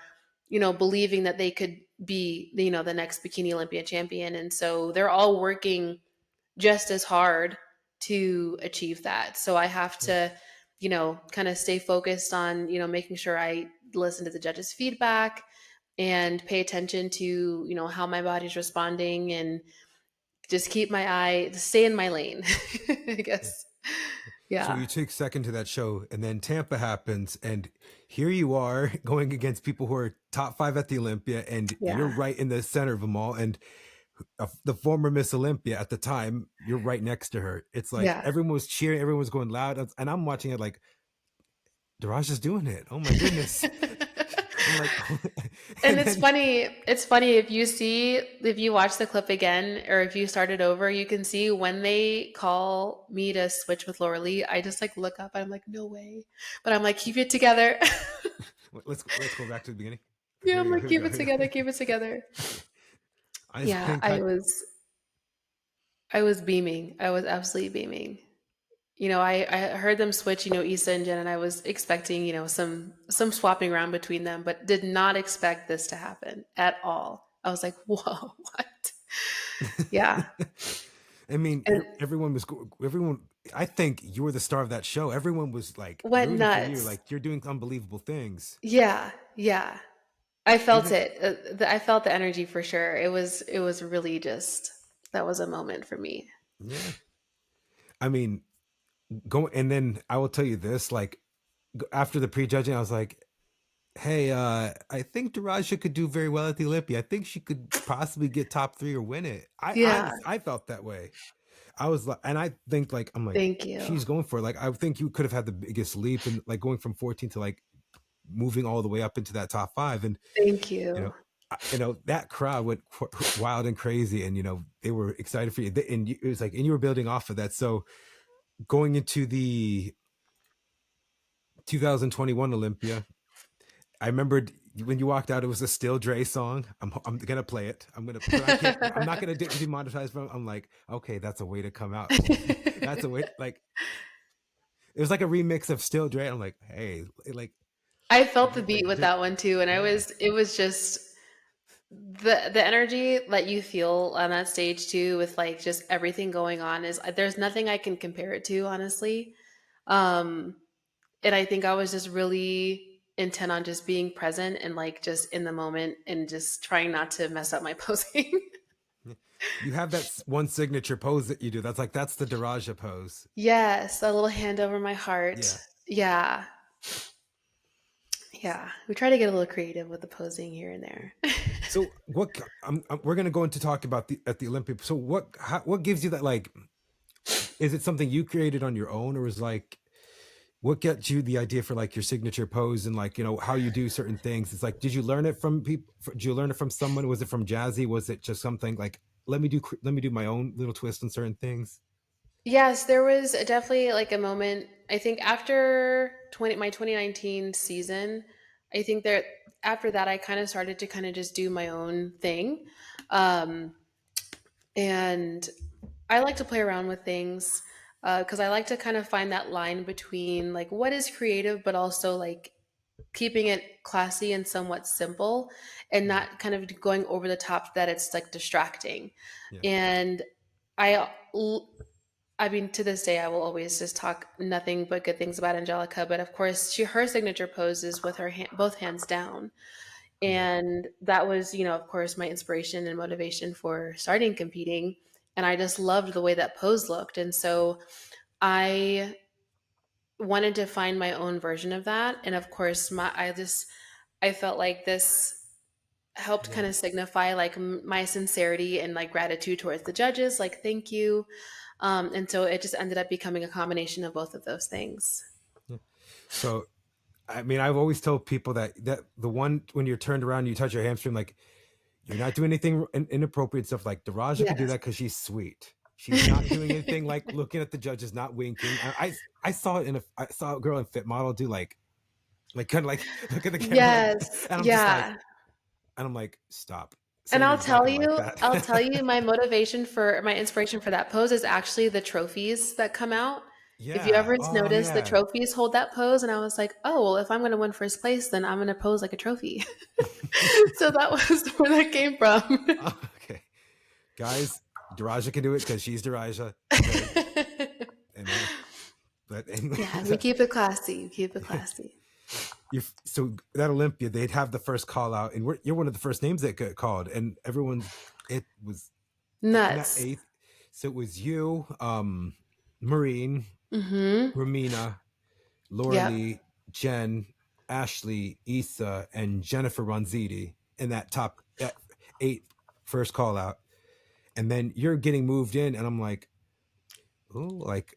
[SPEAKER 2] believing that they could be, the next Bikini Olympia champion. And so they're all working just as hard to achieve that. So I have
[SPEAKER 1] yeah,
[SPEAKER 2] to, kind of stay focused on, making sure I listen to the judges' feedback and pay attention to, how my body's responding and just keep my eye, stay in my lane, I
[SPEAKER 1] yeah.
[SPEAKER 2] guess.
[SPEAKER 1] So
[SPEAKER 2] Yeah.
[SPEAKER 1] you take second to that show, and then Tampa happens, and here you are going against people who are top five at the Olympia, and you're
[SPEAKER 2] Yeah.
[SPEAKER 1] right in the center of them all. And the former Miss Olympia at the time, you're right next to her. It's like
[SPEAKER 2] Yeah.
[SPEAKER 1] everyone was cheering, everyone was going loud, and I'm watching it like Daraja's doing it. Oh my goodness! I'm like,
[SPEAKER 2] And
[SPEAKER 1] and
[SPEAKER 2] it's
[SPEAKER 1] then
[SPEAKER 2] funny. It's funny if you watch the clip again or if you start it over, you can see when they call me to switch with Laura Lee, I just like look up and I'm like, no way. But I'm like, keep it together.
[SPEAKER 1] let's go back to the beginning.
[SPEAKER 2] Yeah,
[SPEAKER 1] Here
[SPEAKER 2] I'm
[SPEAKER 1] we go.
[SPEAKER 2] like,
[SPEAKER 1] Here we
[SPEAKER 2] keep
[SPEAKER 1] go.
[SPEAKER 2] it
[SPEAKER 1] Here
[SPEAKER 2] together,
[SPEAKER 1] we
[SPEAKER 2] keep it together.
[SPEAKER 1] go. I
[SPEAKER 2] Yeah,
[SPEAKER 1] think I
[SPEAKER 2] I was beaming. I was absolutely beaming. I heard them switch, Issa and Jen, and I was expecting, some swapping around between them, but did not expect this to happen at all. I was like, whoa, what? Yeah.
[SPEAKER 1] I mean,
[SPEAKER 2] And
[SPEAKER 1] everyone. I think you were the star of that show. Everyone was like
[SPEAKER 2] went
[SPEAKER 1] rooting for you.
[SPEAKER 2] nuts.
[SPEAKER 1] Like you're doing unbelievable things.
[SPEAKER 2] Yeah, yeah. I felt
[SPEAKER 1] Even
[SPEAKER 2] it. I felt the energy for sure. It was really just that was a moment for me.
[SPEAKER 1] yeah, I mean, go and then I will tell you this, like after the prejudging, I was like, hey, I think Daraja could do very well at the Olympia. I think she could possibly get top three or win it.
[SPEAKER 2] Yeah,
[SPEAKER 1] I felt that way. I was like, and I think like I'm like,
[SPEAKER 2] thank you.
[SPEAKER 1] she's going for it. Like I think you could have had the biggest leap and like going from 14 to like moving all the way up into that top five. And
[SPEAKER 2] Thank
[SPEAKER 1] you
[SPEAKER 2] you.
[SPEAKER 1] know, that crowd went wild and crazy, and they were excited for you. And it was like, and you were building off of that. So going into the 2021 Olympia, I remembered when you walked out, it was a Still Dre song. I'm gonna play it. I'm gonna, but I can't. I'm not gonna demonetize from. I'm like, okay, that's a way to come out. That's a way. Like it was like a remix of Still Dre. I'm like, hey, like
[SPEAKER 2] I felt the
[SPEAKER 1] like
[SPEAKER 2] beat with
[SPEAKER 1] just
[SPEAKER 2] that one too, and
[SPEAKER 1] yeah,
[SPEAKER 2] it was just the energy that you feel on that stage too, with like just everything going on is there's nothing I can compare it to, honestly. Um, and I think I was just really intent on just being present and like just in the moment and just trying not to mess up my posing.
[SPEAKER 1] you have that one signature pose that you do. That's the Daraja pose.
[SPEAKER 2] Yes, a little hand over my heart.
[SPEAKER 1] Yeah.
[SPEAKER 2] Yeah. Yeah. We try to get a little creative with the posing here and there.
[SPEAKER 1] So what we're gonna go into talk about the at the Olympia. So what gives you that, like? Is it something you created on your own, or is like what gets you the idea for like your signature pose and like how you do certain things? It's like, did you learn it from people? Did you learn it from someone? Was it from Jazzy? Was it just something like let me do my own little twist on certain things?
[SPEAKER 2] Yes, there was definitely like a moment. I think after my 2019 season, I think that after that I kind of started to kind of just do my own thing. Um, and I like to play around with things because I like to kind of find that line between like what is creative, but also like keeping it classy and somewhat simple and
[SPEAKER 1] Yeah,
[SPEAKER 2] not kind of going over the top that it's like distracting.
[SPEAKER 1] yeah,
[SPEAKER 2] And I I mean, to this day, I will always just talk nothing but good things about Angelica. But of course, her signature pose is with her both hands down,
[SPEAKER 1] yeah,
[SPEAKER 2] and that was, of course, my inspiration and motivation for starting competing. And I just loved the way that pose looked, and so I wanted to find my own version of that. And of course, I felt like this helped
[SPEAKER 1] yeah.
[SPEAKER 2] kind of signify like my sincerity and like gratitude towards the judges, like thank you. And so it just ended up becoming a combination of both of those things.
[SPEAKER 1] Yeah. So I mean, I've always told people that the one when you're turned around, you touch your hamstring, like you're not doing anything inappropriate stuff. Like Daraja could do
[SPEAKER 2] Yes.
[SPEAKER 1] that because she's sweet. She's not doing anything like looking at the judges, not winking. I saw it I saw a girl in Fit Model do like kind of like look at the camera like,
[SPEAKER 2] Yes.
[SPEAKER 1] and I'm just like,
[SPEAKER 2] Yeah.
[SPEAKER 1] and I'm like, stop.
[SPEAKER 2] And
[SPEAKER 1] Satan's not gonna like that.
[SPEAKER 2] I'll tell you, my inspiration for that pose is actually the trophies that come out. If you
[SPEAKER 1] Yeah.
[SPEAKER 2] ever
[SPEAKER 1] Oh
[SPEAKER 2] notice, the
[SPEAKER 1] yeah.
[SPEAKER 2] trophies hold that pose, and I was like, oh well, if I'm going to win first place, then I'm going to pose like a trophy. So that was where that came from.
[SPEAKER 1] Okay, guys, Daraja can do it because she's Daraja. Okay, and but
[SPEAKER 2] Yeah, we keep it classy. We keep it classy.
[SPEAKER 1] so that Olympia, they'd have the first call out, and you're one of the first names that got called, and everyone's it was in that
[SPEAKER 2] Nuts.
[SPEAKER 1] eighth. So it was you, Marine,
[SPEAKER 2] Mm-hmm.
[SPEAKER 1] Ramina, Laura
[SPEAKER 2] Yep.
[SPEAKER 1] Lee, Jen, Ashley, Issa, and Jennifer Ronziti in that top eight first call out. And then you're getting moved in, and I'm like, oh, like,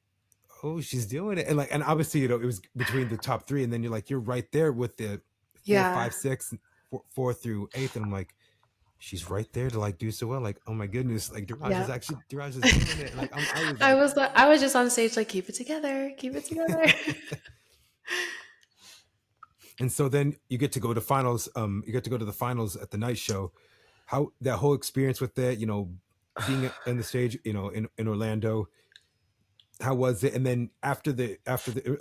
[SPEAKER 1] oh, she's doing it. And like, and obviously, it was between the top three, and then you're right there with the four,
[SPEAKER 2] Yeah.
[SPEAKER 1] five, six, four through eighth. And I'm like, she's right there to like do so well. Like, oh my goodness, like
[SPEAKER 2] Yeah.
[SPEAKER 1] Daraja's doing it. And like, I was
[SPEAKER 2] I
[SPEAKER 1] like,
[SPEAKER 2] was I was just on stage like keep it together, keep it together.
[SPEAKER 1] and so then you get to go to finals. You get to go to the finals at the night show. How that whole experience with it, being in the stage, in Orlando, how was it? And then after the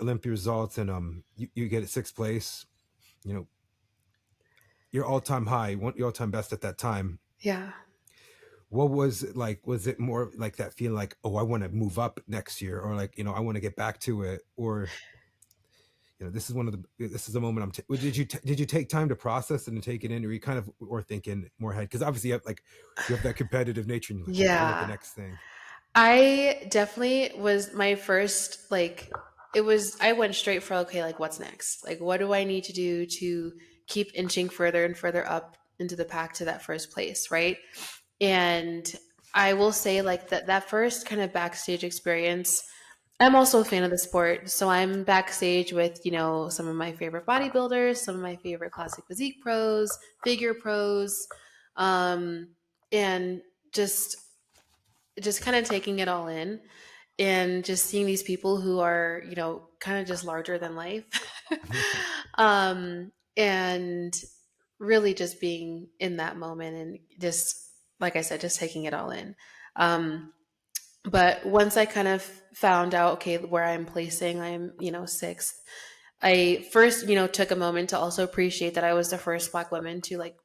[SPEAKER 1] Olympia results, and you get a sixth place, you know, your all-time high, your all-time best at that time.
[SPEAKER 2] Yeah.
[SPEAKER 1] What was it like? Was it more like that feeling like, oh, I want to move up next year, or like, I want to get back to it, or this is one of this is the moment did you take time to process it and take it in, or you kind of were thinking more ahead? Because obviously you have that competitive nature and you're like, okay, what the
[SPEAKER 2] Yeah.
[SPEAKER 1] next thing?
[SPEAKER 2] I definitely was my first, like, it was, I went straight for, okay, like, what's next? Like, what do I need to do to keep inching further and further up into the pack to that first place, right? And I will say, like, that first kind of backstage experience, I'm also a fan of the sport. So I'm backstage with, some of my favorite bodybuilders, some of my favorite classic physique pros, figure pros, um, and just kind of taking it all in and just seeing these people who are, kind of just larger than life. And really just being in that moment and just, like I said, just taking it all in. But once I kind of found out, okay, where I'm placing, I'm, sixth. I first, took a moment to also appreciate that I was the first Black woman to like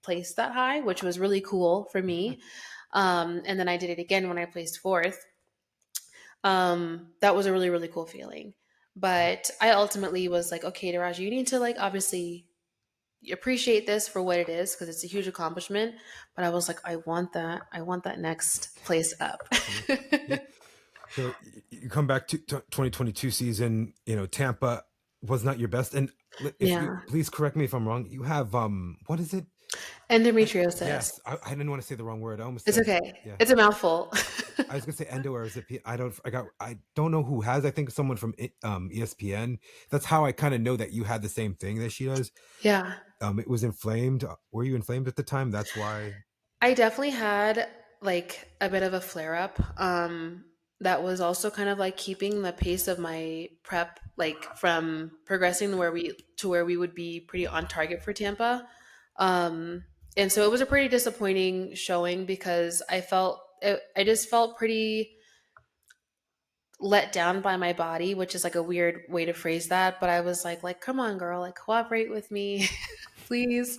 [SPEAKER 2] place that high, which was really cool for me. And then I did it again when I placed fourth. That was a really, really cool feeling. But I ultimately was like, okay, Daraja, you need to like obviously appreciate this for what it is because it's a huge accomplishment. But I was like, I want that. I want that next place up.
[SPEAKER 1] Yeah. Yeah. So you come back to 2022 season, Tampa was not your best. And if you
[SPEAKER 2] Yeah.
[SPEAKER 1] please correct me if I'm wrong, you have what is it?
[SPEAKER 2] Endometriosis.
[SPEAKER 1] Yes, I didn't want to say the wrong word. I almost
[SPEAKER 2] It's
[SPEAKER 1] said,
[SPEAKER 2] okay.
[SPEAKER 1] yeah.
[SPEAKER 2] It's a mouthful.
[SPEAKER 1] I was gonna say endo, or is it? I don't know who has. I think someone from ESPN. That's how I kind of know that you had the same thing that she does.
[SPEAKER 2] Yeah.
[SPEAKER 1] It was inflamed. Were you inflamed at the time? That's why.
[SPEAKER 2] I definitely had like a bit of a flare up. That was also kind of like keeping the pace of my prep, like from progressing where we would be pretty on target for Tampa. And so it was a pretty disappointing showing because I just felt pretty let down by my body, which is like a weird way to phrase that. But I was like, come on, girl, like cooperate with me, please.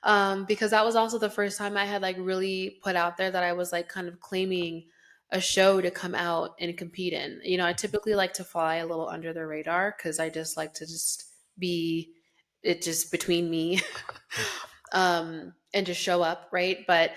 [SPEAKER 2] Because that was also the first time I had like really put out there that I was like kind of claiming a show to come out and compete in. I typically like to fly a little under the radar because I just like to just be it just between me and just show up, right? But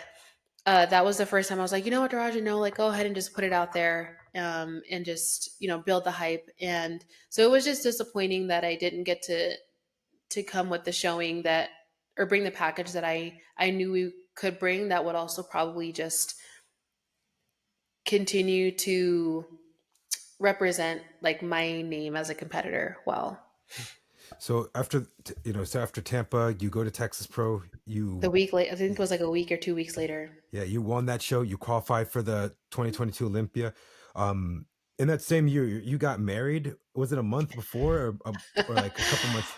[SPEAKER 2] that was the first time I was like, you know what, Daraja, no, like go ahead and just put it out there and just, build the hype. And so it was just disappointing that I didn't get to come with the showing that or bring the package that I knew we could bring that would also probably just continue to represent like my name as a competitor well.
[SPEAKER 1] So after Tampa, you go to Texas Pro.
[SPEAKER 2] The
[SPEAKER 1] You
[SPEAKER 2] week late, I think it was like a week or 2 weeks later.
[SPEAKER 1] Yeah, you won that show. You qualified for the 2022 Olympia. Um, in that same year, you got married. Was it a month before, or like a couple months?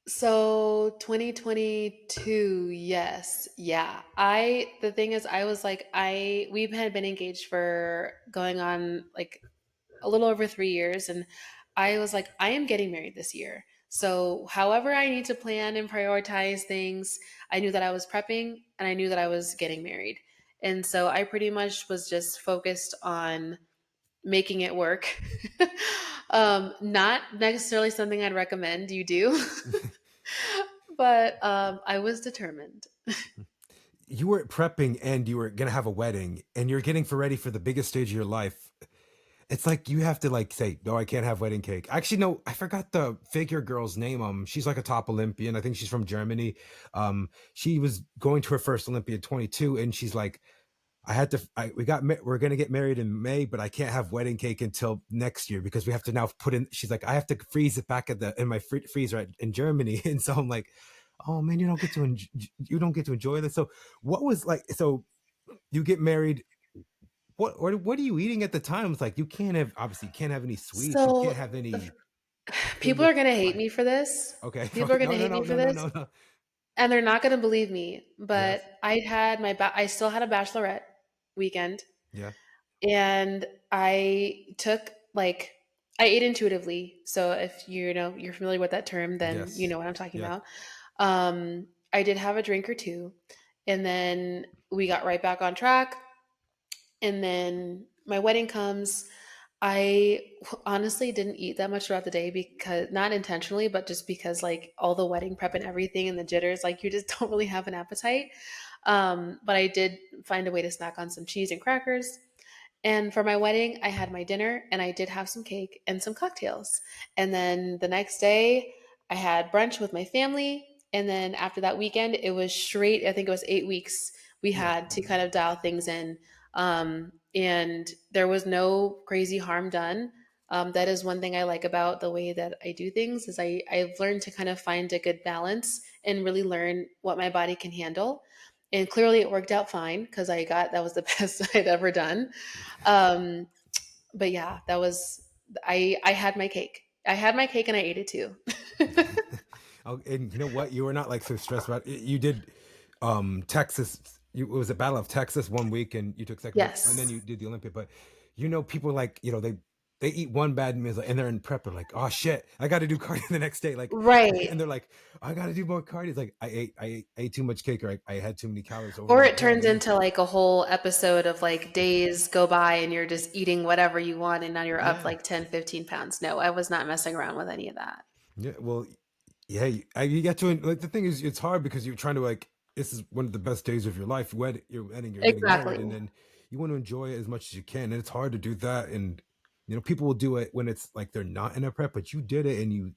[SPEAKER 2] So 2022, yes. Yeah. The thing is I was like we had been engaged for going on like a little over 3 years and I was like I am getting married this year. So however I need to plan and prioritize things, I knew that I was prepping and I knew that I was getting married. And so I pretty much was just focused on making it work. Not necessarily something I'd recommend you do. But I was determined.
[SPEAKER 1] You were prepping and you were gonna have a wedding, and you're getting ready for the biggest stage of your life. It's like you have to like say, no, I can't have wedding cake. Actually, no, I forgot the figure girl's name. She's like a top Olympian. I think she's from Germany. She was going to her first Olympia at 22, and she's like, we're going to get married in May, but I can't have wedding cake until next year because we have to now put in, she's like, I have to freeze it back in my freezer in Germany. And so I'm like, oh man, you don't get to enjoy this. So what was like, so you get married. What are you eating at the time? It's like, obviously you can't have any sweets. You can't
[SPEAKER 2] So
[SPEAKER 1] have anything
[SPEAKER 2] people
[SPEAKER 1] with
[SPEAKER 2] are going to hate
[SPEAKER 1] pie.
[SPEAKER 2] me for this.
[SPEAKER 1] Okay.
[SPEAKER 2] People
[SPEAKER 1] Okay.
[SPEAKER 2] are going
[SPEAKER 1] No,
[SPEAKER 2] to
[SPEAKER 1] no,
[SPEAKER 2] hate
[SPEAKER 1] no,
[SPEAKER 2] me for
[SPEAKER 1] no, no,
[SPEAKER 2] this.
[SPEAKER 1] no, no.
[SPEAKER 2] And they're not going to believe me. But
[SPEAKER 1] Yes.
[SPEAKER 2] I still had a bachelorette weekend.
[SPEAKER 1] Yeah.
[SPEAKER 2] And I ate intuitively. So if you're familiar with that term, then you
[SPEAKER 1] Yes.
[SPEAKER 2] know what I'm talking
[SPEAKER 1] Yeah.
[SPEAKER 2] about. I did have a drink or two. And then we got right back on track. And then my wedding comes. I honestly didn't eat that much throughout the day, because not intentionally, but just because like all the wedding prep and everything and the jitters, like you just don't really have an appetite. But I did find a way to snack on some cheese and crackers. And for my wedding, I had my dinner and I did have some cake and some cocktails. And then the next day, I had brunch with my family. And then after that weekend, it was straight, I think it was 8 weeks we
[SPEAKER 1] Yeah.
[SPEAKER 2] had to kind of dial things in. And there was no crazy harm done. That is one thing I like about the way that I do things is I've learned to kind of find a good balance and really learn what my body can handle. And clearly it worked out fine because that was the best I'd ever done. Um, but yeah, that was I had my cake. I had my cake and I ate it too.
[SPEAKER 1] Oh, and you know what? You were not like so stressed about it. You did Texas. It was a Battle of Texas one week, and you took second place, and then
[SPEAKER 2] Yes.
[SPEAKER 1] you did the Olympia. But you know, people like they eat one bad meal and they're in prep. They're like, oh shit, I got to do cardio the next day. Like,
[SPEAKER 2] Right.
[SPEAKER 1] and they're like, I got to do more cardio. It's like I ate too much cake, or I had too many calories
[SPEAKER 2] Or
[SPEAKER 1] overload.
[SPEAKER 2] it
[SPEAKER 1] You know what I
[SPEAKER 2] turns
[SPEAKER 1] mean?
[SPEAKER 2] into like a whole episode of like days go by and you're just eating whatever you want and now you're up
[SPEAKER 1] Yeah,
[SPEAKER 2] like 10, 15 pounds. No, I was not messing around with any of that.
[SPEAKER 1] yeah. Well, yeah, you get to like the thing is it's hard because you're trying to like this is one of the best days of your life. You're wedding, you're getting
[SPEAKER 2] Exactly.
[SPEAKER 1] married, and then you want to enjoy it as much as you can, and it's hard to do that. And people will do it when it's like they're not in a prep, but you did it and you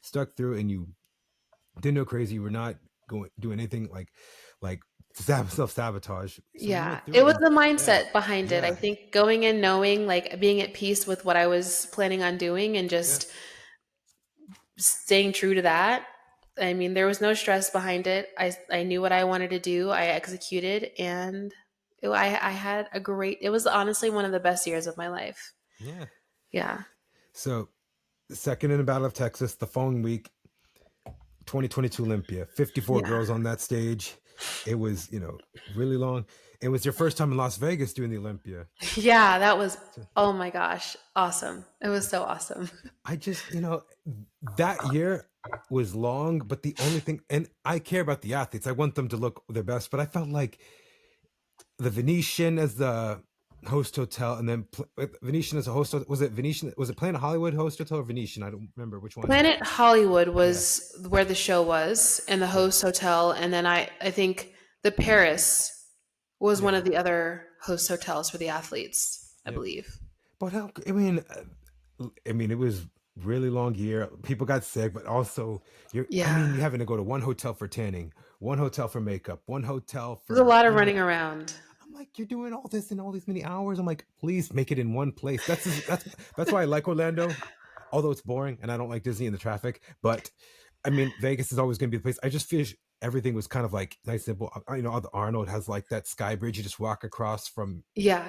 [SPEAKER 1] stuck through and you didn't go crazy. You were not going doing anything like self sabotage. So you
[SPEAKER 2] Yeah.
[SPEAKER 1] went through
[SPEAKER 2] It
[SPEAKER 1] it,
[SPEAKER 2] was
[SPEAKER 1] and
[SPEAKER 2] the
[SPEAKER 1] yeah,
[SPEAKER 2] mindset behind it. I
[SPEAKER 1] yeah,
[SPEAKER 2] think going in knowing, like being at peace with what I was planning on doing and
[SPEAKER 1] yeah,
[SPEAKER 2] just staying true to that. I mean, there was no stress behind it. I knew what I wanted to do. I executed, and I had a great. It was honestly one of the best years of my life.
[SPEAKER 1] yeah.
[SPEAKER 2] Yeah,
[SPEAKER 1] So second in the Battle of Texas, the following week, 2022 Olympia, 54
[SPEAKER 2] yeah,
[SPEAKER 1] girls on that stage. It was, really long. It was your first time in Las Vegas doing the Olympia.
[SPEAKER 2] yeah. That was,
[SPEAKER 1] So
[SPEAKER 2] oh my gosh, awesome! It was so awesome.
[SPEAKER 1] I just, that year was long, but the only thing, and I care about the athletes, I want them to look their best, but I felt like the Venetian as the host hotel, and then Venetian as a host, was it Venetian? Was it Planet Hollywood host hotel or Venetian? I don't remember which one.
[SPEAKER 2] Planet Hollywood
[SPEAKER 1] Yeah.
[SPEAKER 2] was where the show was, and the
[SPEAKER 1] Yeah.
[SPEAKER 2] host hotel, and then I think the Paris was one
[SPEAKER 1] Yeah.
[SPEAKER 2] of the other host hotels for the athletes, I
[SPEAKER 1] Yeah.
[SPEAKER 2] believe.
[SPEAKER 1] But how, it was really long year. People got sick, but also
[SPEAKER 2] Yeah,
[SPEAKER 1] you're having to go to one hotel for tanning, one hotel for makeup, one hotel
[SPEAKER 2] there's a
[SPEAKER 1] for,
[SPEAKER 2] lot of running around.
[SPEAKER 1] I'm like, you're doing all this in all these many hours. I'm like, please make it in one place. That's why I like Orlando, although it's boring and I don't like Disney and the traffic. But I mean, Vegas is always going to be the place. I just feel everything was kind of like nice, simple. The Arnold has like that sky bridge you just walk across from.
[SPEAKER 2] Yeah,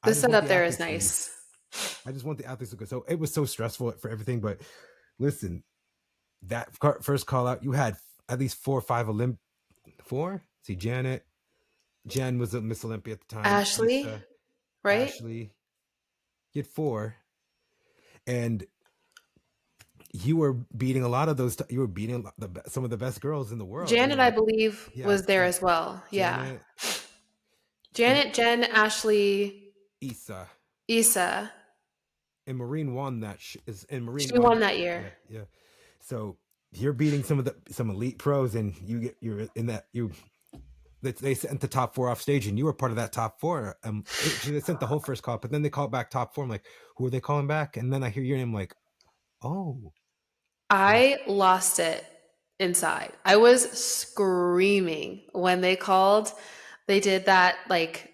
[SPEAKER 2] the
[SPEAKER 1] I just want
[SPEAKER 2] setup
[SPEAKER 1] the
[SPEAKER 2] there is
[SPEAKER 1] athletes to be
[SPEAKER 2] nice.
[SPEAKER 1] I just want the athletes to go. So it was so stressful for everything. But listen, that first call out, you had at least 4 or 5 four. See, Jan was a Miss Olympia at the time.
[SPEAKER 2] Ashley,
[SPEAKER 1] Lisa,
[SPEAKER 2] right?
[SPEAKER 1] Ashley, you had four, and you were beating a lot of those. You were beating some of the best girls in the world. I
[SPEAKER 2] Janet,
[SPEAKER 1] mean,
[SPEAKER 2] I
[SPEAKER 1] like,
[SPEAKER 2] believe,
[SPEAKER 1] yeah,
[SPEAKER 2] was there as well. Yeah.
[SPEAKER 1] Janet and
[SPEAKER 2] Janet, Jen, Ashley,
[SPEAKER 1] Issa
[SPEAKER 2] Issa.
[SPEAKER 1] and Marine won that. And Marine
[SPEAKER 2] She
[SPEAKER 1] won
[SPEAKER 2] won
[SPEAKER 1] that.
[SPEAKER 2] that year.
[SPEAKER 1] Yeah, yeah. So you're beating some elite pros, and you're in that they sent the top four off stage, and you were part of that top four. They sent the whole first call, but then they called back top four. I'm like, who are they calling back? And then I hear your name, like, oh, like,
[SPEAKER 2] I lost it inside. I was screaming when they called. They did that, like,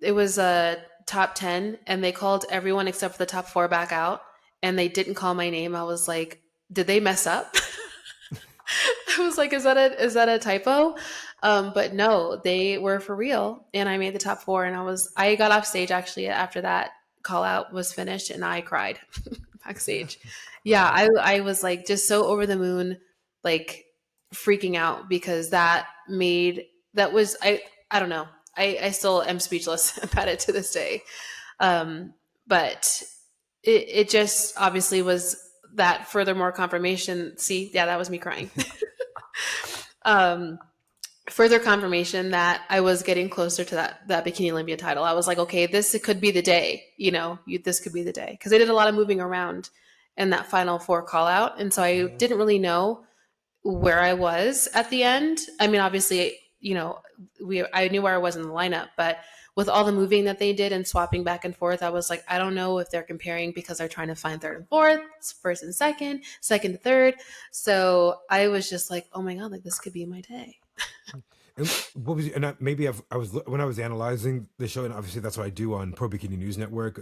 [SPEAKER 2] it was a top 10, and they called everyone except for the top four back out, and they didn't call my name. I was like, did they mess up? I was like, is that a typo? But no, they were for real, and I made the top four. And I got off stage actually after that call out was finished, and I cried backstage. Yeah,
[SPEAKER 1] oh,
[SPEAKER 2] I was like just so over the moon, like freaking out because that was I don't know. I still am speechless about it to this day. But it just obviously was that furthermore confirmation. See, yeah, that was me crying. um, further confirmation that I was getting closer to that Bikini Olympia title. I was like, okay, this could be the day. This could be the day because I did a lot of moving around in that final four call out, and so I
[SPEAKER 1] Mhm.
[SPEAKER 2] didn't really know where I was at the end. I mean, obviously, we I knew where I was in the lineup, but with all the moving that they did and swapping back and forth, I was like, I don't know if they're comparing because they're trying to find third and fourth, first and second, second to third. So I was just like, oh my god, like this could be my day.
[SPEAKER 1] And what was and I was when I was analyzing the show, and obviously that's what I do on Pro Bikini News Network,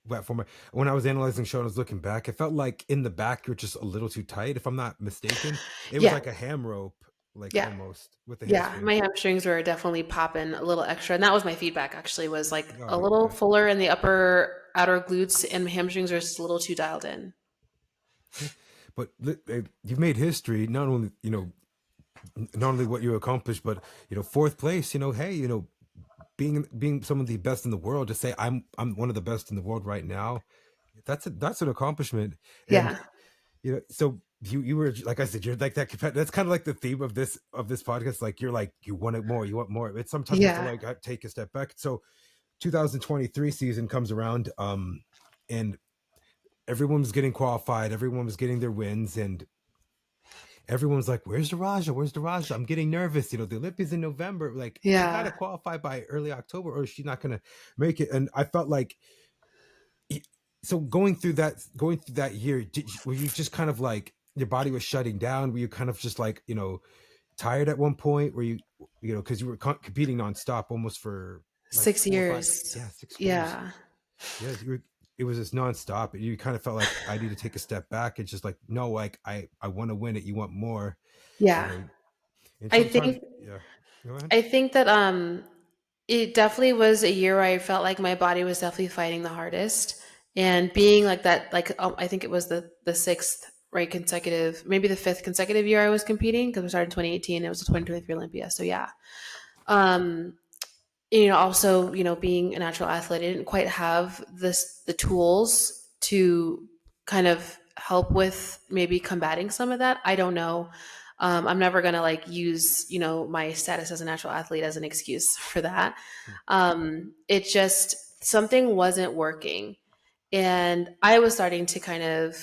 [SPEAKER 1] platform. When I was analyzing the show and I was looking back, it felt like in the back you're just a little too tight. If I'm not mistaken, it was
[SPEAKER 2] Yeah,
[SPEAKER 1] like a ham rope, like
[SPEAKER 2] yeah,
[SPEAKER 1] almost with the
[SPEAKER 2] yeah. My
[SPEAKER 1] hamstrings.
[SPEAKER 2] hamstrings were definitely popping a little extra, and that was my feedback. Actually, was like a
[SPEAKER 1] Oh,
[SPEAKER 2] little
[SPEAKER 1] okay.
[SPEAKER 2] fuller in the upper outer glutes, and my hamstrings are just a little too dialed in.
[SPEAKER 1] But you've made history. Not only what you accomplished, but fourth place. Hey, being some of the best in the world. To say I'm one of the best in the world right now, that's an accomplishment. And
[SPEAKER 2] Yeah,
[SPEAKER 1] so you were, like I said, you're like that. That's kind of like the theme of this podcast. Like you're like, you want it more, you want more. It's sometimes you have to
[SPEAKER 2] yeah,
[SPEAKER 1] like take a step back. So 2023 season comes around, and everyone was getting qualified, everyone was getting their wins, and everyone's like, "Where's Daraja? Where's Daraja?" I'm getting nervous. The Olympia's in November. Like, she got to
[SPEAKER 2] yeah.
[SPEAKER 1] qualify by early October, or she's not going to make it. And I felt like, so going through that year, were you just kind of like your body was shutting down? Were you kind of just like tired at one point? Were you because you were competing nonstop almost for like 4 or 5,
[SPEAKER 2] 6 years.
[SPEAKER 1] yeah, 6 years.
[SPEAKER 2] Yeah,
[SPEAKER 1] Yeah, it was just nonstop. And you kind of felt like, I need to take a step back. It's just like, no, like I want to win it. You want more, you
[SPEAKER 2] yeah.
[SPEAKER 1] know. And
[SPEAKER 2] I
[SPEAKER 1] sometimes,
[SPEAKER 2] think
[SPEAKER 1] yeah. Go ahead.
[SPEAKER 2] I think that it definitely was a year where I felt like my body was definitely fighting the hardest. And being like that, like I think it was the sixth right consecutive, maybe the fifth consecutive year I was competing because we started in 2018. It was the 2023 Olympia. So yeah. Um, also, being a natural athlete, I didn't quite have the tools to kind of help with maybe combating some of that. I don't know. I'm never gonna like use my status as a natural athlete as an excuse for that. It just something wasn't working, and I was starting to kind of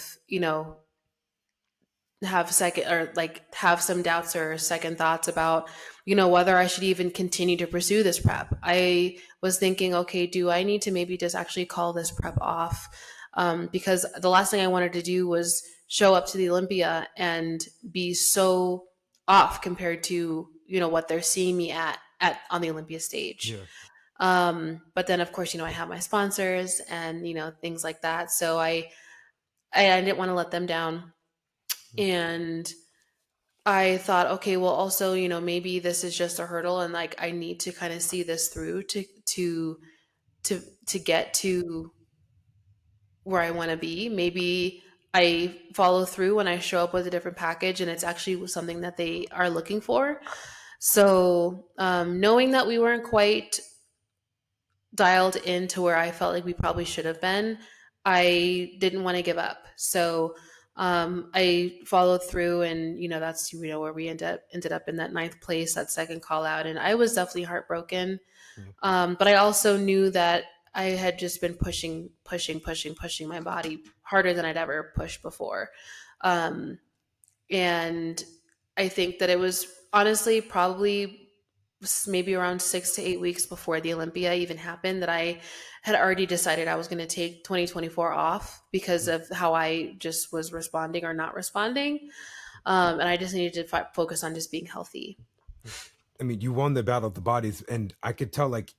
[SPEAKER 2] have second or like have some doubts or second thoughts about whether I should even continue to pursue this prep. I was thinking, okay, do I need to maybe just actually call this prep off, because the last thing I wanted to do was show up to the Olympia and be so off compared to what they're seeing me at on the Olympia stage.
[SPEAKER 1] Yeah.
[SPEAKER 2] But then of course I have my sponsors and things like that, so I didn't want to let them down. And I thought, okay, well, also, maybe this is just a hurdle, and like I need to kind of see this through to get to where I want to be. Maybe I follow through when I show up with a different package, and it's actually something that they are looking for. So, knowing that we weren't quite dialed into where I felt like we probably should have been, I didn't want to give up. So I followed through, and that's where we ended up in that ninth place, that second call out, and I was definitely heartbroken.
[SPEAKER 1] Yeah.
[SPEAKER 2] But I also knew that I had just been pushing my body harder than I'd ever pushed before. Um, and I think that it was honestly probably maybe around 6 to 8 weeks before the Olympia even happened that I had already decided I was going to take 2024 off because of how I just was responding or not responding. And I just needed to focus on just being healthy.
[SPEAKER 1] I mean, you won the battle of the bodies, and I could tell, like,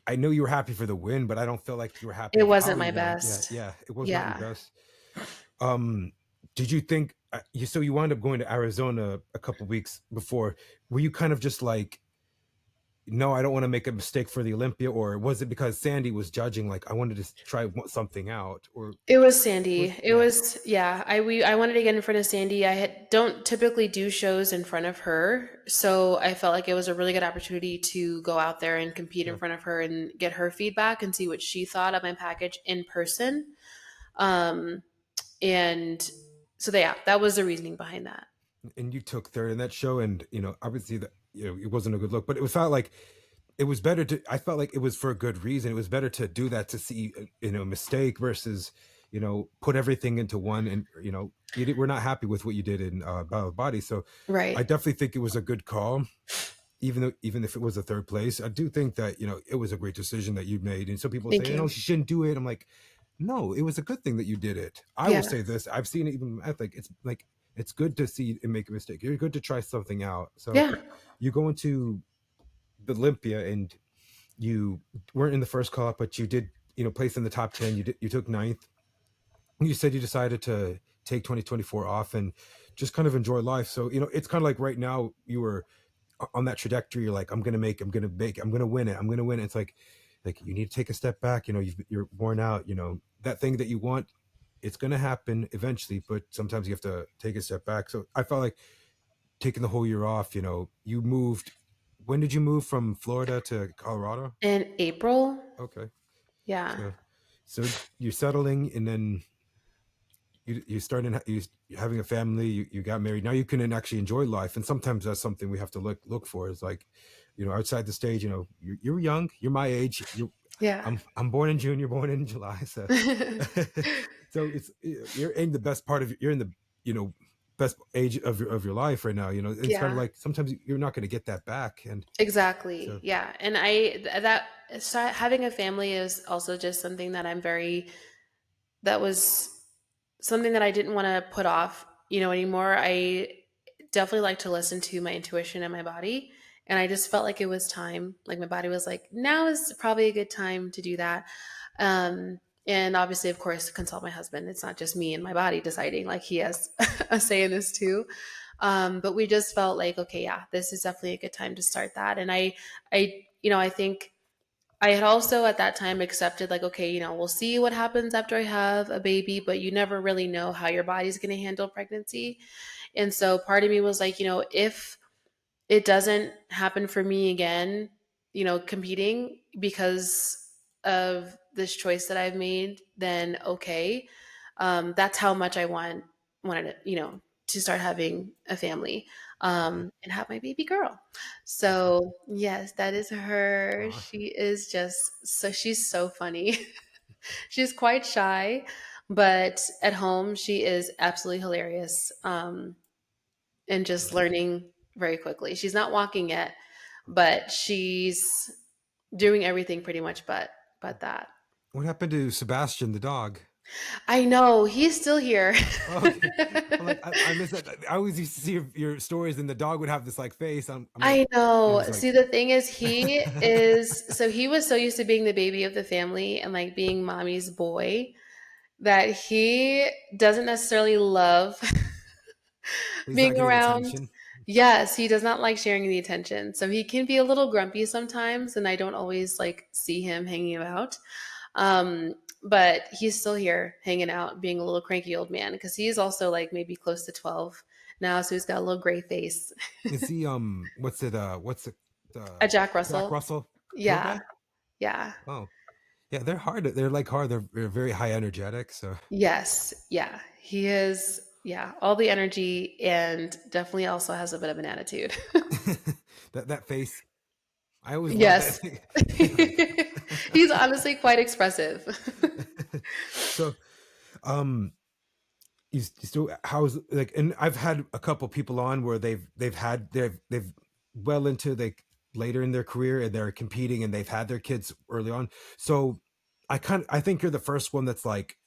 [SPEAKER 1] I know you were happy for the win, but I don't feel like you were happy
[SPEAKER 2] It
[SPEAKER 1] of how
[SPEAKER 2] wasn't
[SPEAKER 1] you
[SPEAKER 2] my
[SPEAKER 1] won. Yeah,
[SPEAKER 2] best.
[SPEAKER 1] yeah, it was not your
[SPEAKER 2] Yeah.
[SPEAKER 1] best. Um, did you think you wound up going to Arizona a couple weeks before? Were you kind of just like, no, I don't want to make a mistake for the Olympia, or was it because Sandy was judging? Like, I wanted to try something out, or
[SPEAKER 2] It was Sandy. It
[SPEAKER 1] yeah,
[SPEAKER 2] was yeah. I wanted to get in front of Sandy. Don't typically do shows in front of her, so I felt like it was a really good opportunity to go out there and compete in
[SPEAKER 1] yeah.
[SPEAKER 2] front of her and get her feedback and see what she thought of my package in person. Um, and so yeah, that was the reasoning behind that.
[SPEAKER 1] And you took third in that show, and obviously it wasn't a good look. But it felt like it was better to. I felt like it was for a good reason. It was better to do that to see mistake versus put everything into one, and we're not happy with what you did in Battle of Body. So I
[SPEAKER 2] Right.
[SPEAKER 1] definitely think it was a good call, even if it was a third place. I do think that it was a great decision that you made. And some people
[SPEAKER 2] Thank
[SPEAKER 1] say,
[SPEAKER 2] you.
[SPEAKER 1] she shouldn't do it. I'm like, no, it was a good thing that you did it. I will
[SPEAKER 2] Yeah.
[SPEAKER 1] say this: I've seen it even. I think it's like it's good to see and make a mistake. You're good to try something out. So
[SPEAKER 2] Yeah.
[SPEAKER 1] you go into the Olympia and you weren't in the first call up, but you did place in the top 10. You took ninth. You said you decided to take 2024 off and just kind of enjoy life. So it's kind of like right now you were on that trajectory. You're like, I'm gonna win it, I'm gonna win it. It's like you need to take a step back. You're worn out. That thing that you want, it's gonna happen eventually, but sometimes you have to take a step back. So I felt like taking the whole year off. You moved. When did you move from Florida to Colorado?
[SPEAKER 2] In April.
[SPEAKER 1] Okay.
[SPEAKER 2] Yeah.
[SPEAKER 1] So so you're settling, and then you started you having a family. You got married. Now you can actually enjoy life, and sometimes that's something we have to look for. Is like, outside the stage. You're young. You're my age.
[SPEAKER 2] Yeah.
[SPEAKER 1] I'm born in June. You're born in July. So so you're in the best part of you're in the best age of your life right now. It's kind of
[SPEAKER 2] Yeah.
[SPEAKER 1] like sometimes you're not going to get that back, and
[SPEAKER 2] Exactly.
[SPEAKER 1] so
[SPEAKER 2] Yeah. And having a family is also just something that that was something that I didn't want to put off, anymore. I definitely like to listen to my intuition and my body. And I just felt like it was time. Like my body was like, now is probably a good time to do that. And obviously, of course, consult my husband. It's not just me and my body deciding, like he has a say in this too. But we just felt like, okay, yeah, this is definitely a good time to start that. And I think I had also at that time accepted, like, okay, we'll see what happens after I have a baby, but you never really know how your body's going to handle pregnancy. And so part of me was like, if it doesn't happen for me again, competing because of this choice that I've made, then okay. That's how much I wanted it, to start having a family, and have my baby girl. So yes, that is her.
[SPEAKER 1] uh,
[SPEAKER 2] She is she's so funny. She's quite shy, but at home she is absolutely hilarious. And just learning very quickly. She's not walking yet, but she's doing everything pretty much but that.
[SPEAKER 1] what happened to Sebastian the dog?
[SPEAKER 2] I know, he's still here.
[SPEAKER 1] Oh, okay. I'm like, I miss that. I always used to see your stories, and the dog would have this like face. I'm like,
[SPEAKER 2] I know.
[SPEAKER 1] it's like,
[SPEAKER 2] See, the thing is, he was so used to being the baby of the family and like being mommy's boy that he doesn't necessarily love
[SPEAKER 1] he's not
[SPEAKER 2] being
[SPEAKER 1] getting
[SPEAKER 2] around.
[SPEAKER 1] attention.
[SPEAKER 2] Yes, he does not like sharing the attention. So he can be a little grumpy sometimes, and I don't always like see him hanging out. But he's still here hanging out, being a little cranky old man because he's also like maybe close to 12 now, so he's got a little gray face.
[SPEAKER 1] Is he what's
[SPEAKER 2] A
[SPEAKER 1] the
[SPEAKER 2] Jack
[SPEAKER 1] Jack
[SPEAKER 2] Russell.
[SPEAKER 1] Russell
[SPEAKER 2] Yeah.
[SPEAKER 1] purebred?
[SPEAKER 2] Yeah.
[SPEAKER 1] Oh, yeah, they're hard. They're like hard. They're very high energetic. So
[SPEAKER 2] Yes. Yeah. He is. Yeah. All the energy and definitely also has a bit of an attitude.
[SPEAKER 1] that face, I always love that
[SPEAKER 2] Yes.
[SPEAKER 1] thing. Like,
[SPEAKER 2] He's honestly quite expressive.
[SPEAKER 1] so um you still how's like, and I've had a couple people on where they've well into like later in their career and they're competing and they've had their kids early on. So I think you're the first one that's like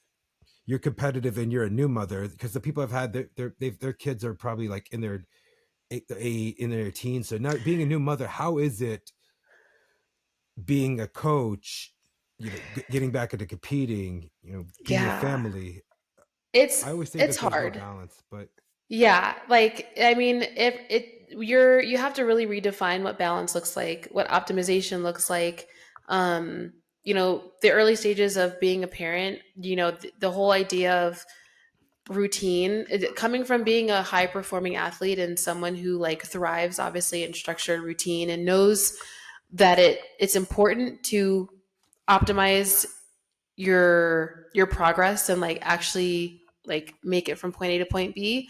[SPEAKER 1] you're competitive and you're a new mother, because the people I've had their kids are probably like in their in their teens. So now being a new mother, how is it being a coach, getting back into competing, being a
[SPEAKER 2] Yeah.
[SPEAKER 1] family?
[SPEAKER 2] It's
[SPEAKER 1] I always say
[SPEAKER 2] it's
[SPEAKER 1] that there's no
[SPEAKER 2] hard.
[SPEAKER 1] balance, but
[SPEAKER 2] Yeah, like I mean, if you have to really redefine what balance looks like, what optimization looks like. The early stages of being a parent, the whole idea of routine, coming from being a high performing athlete and someone who like thrives obviously in structured routine and knows that it's important to optimize your progress and like actually like make it from point A to point B.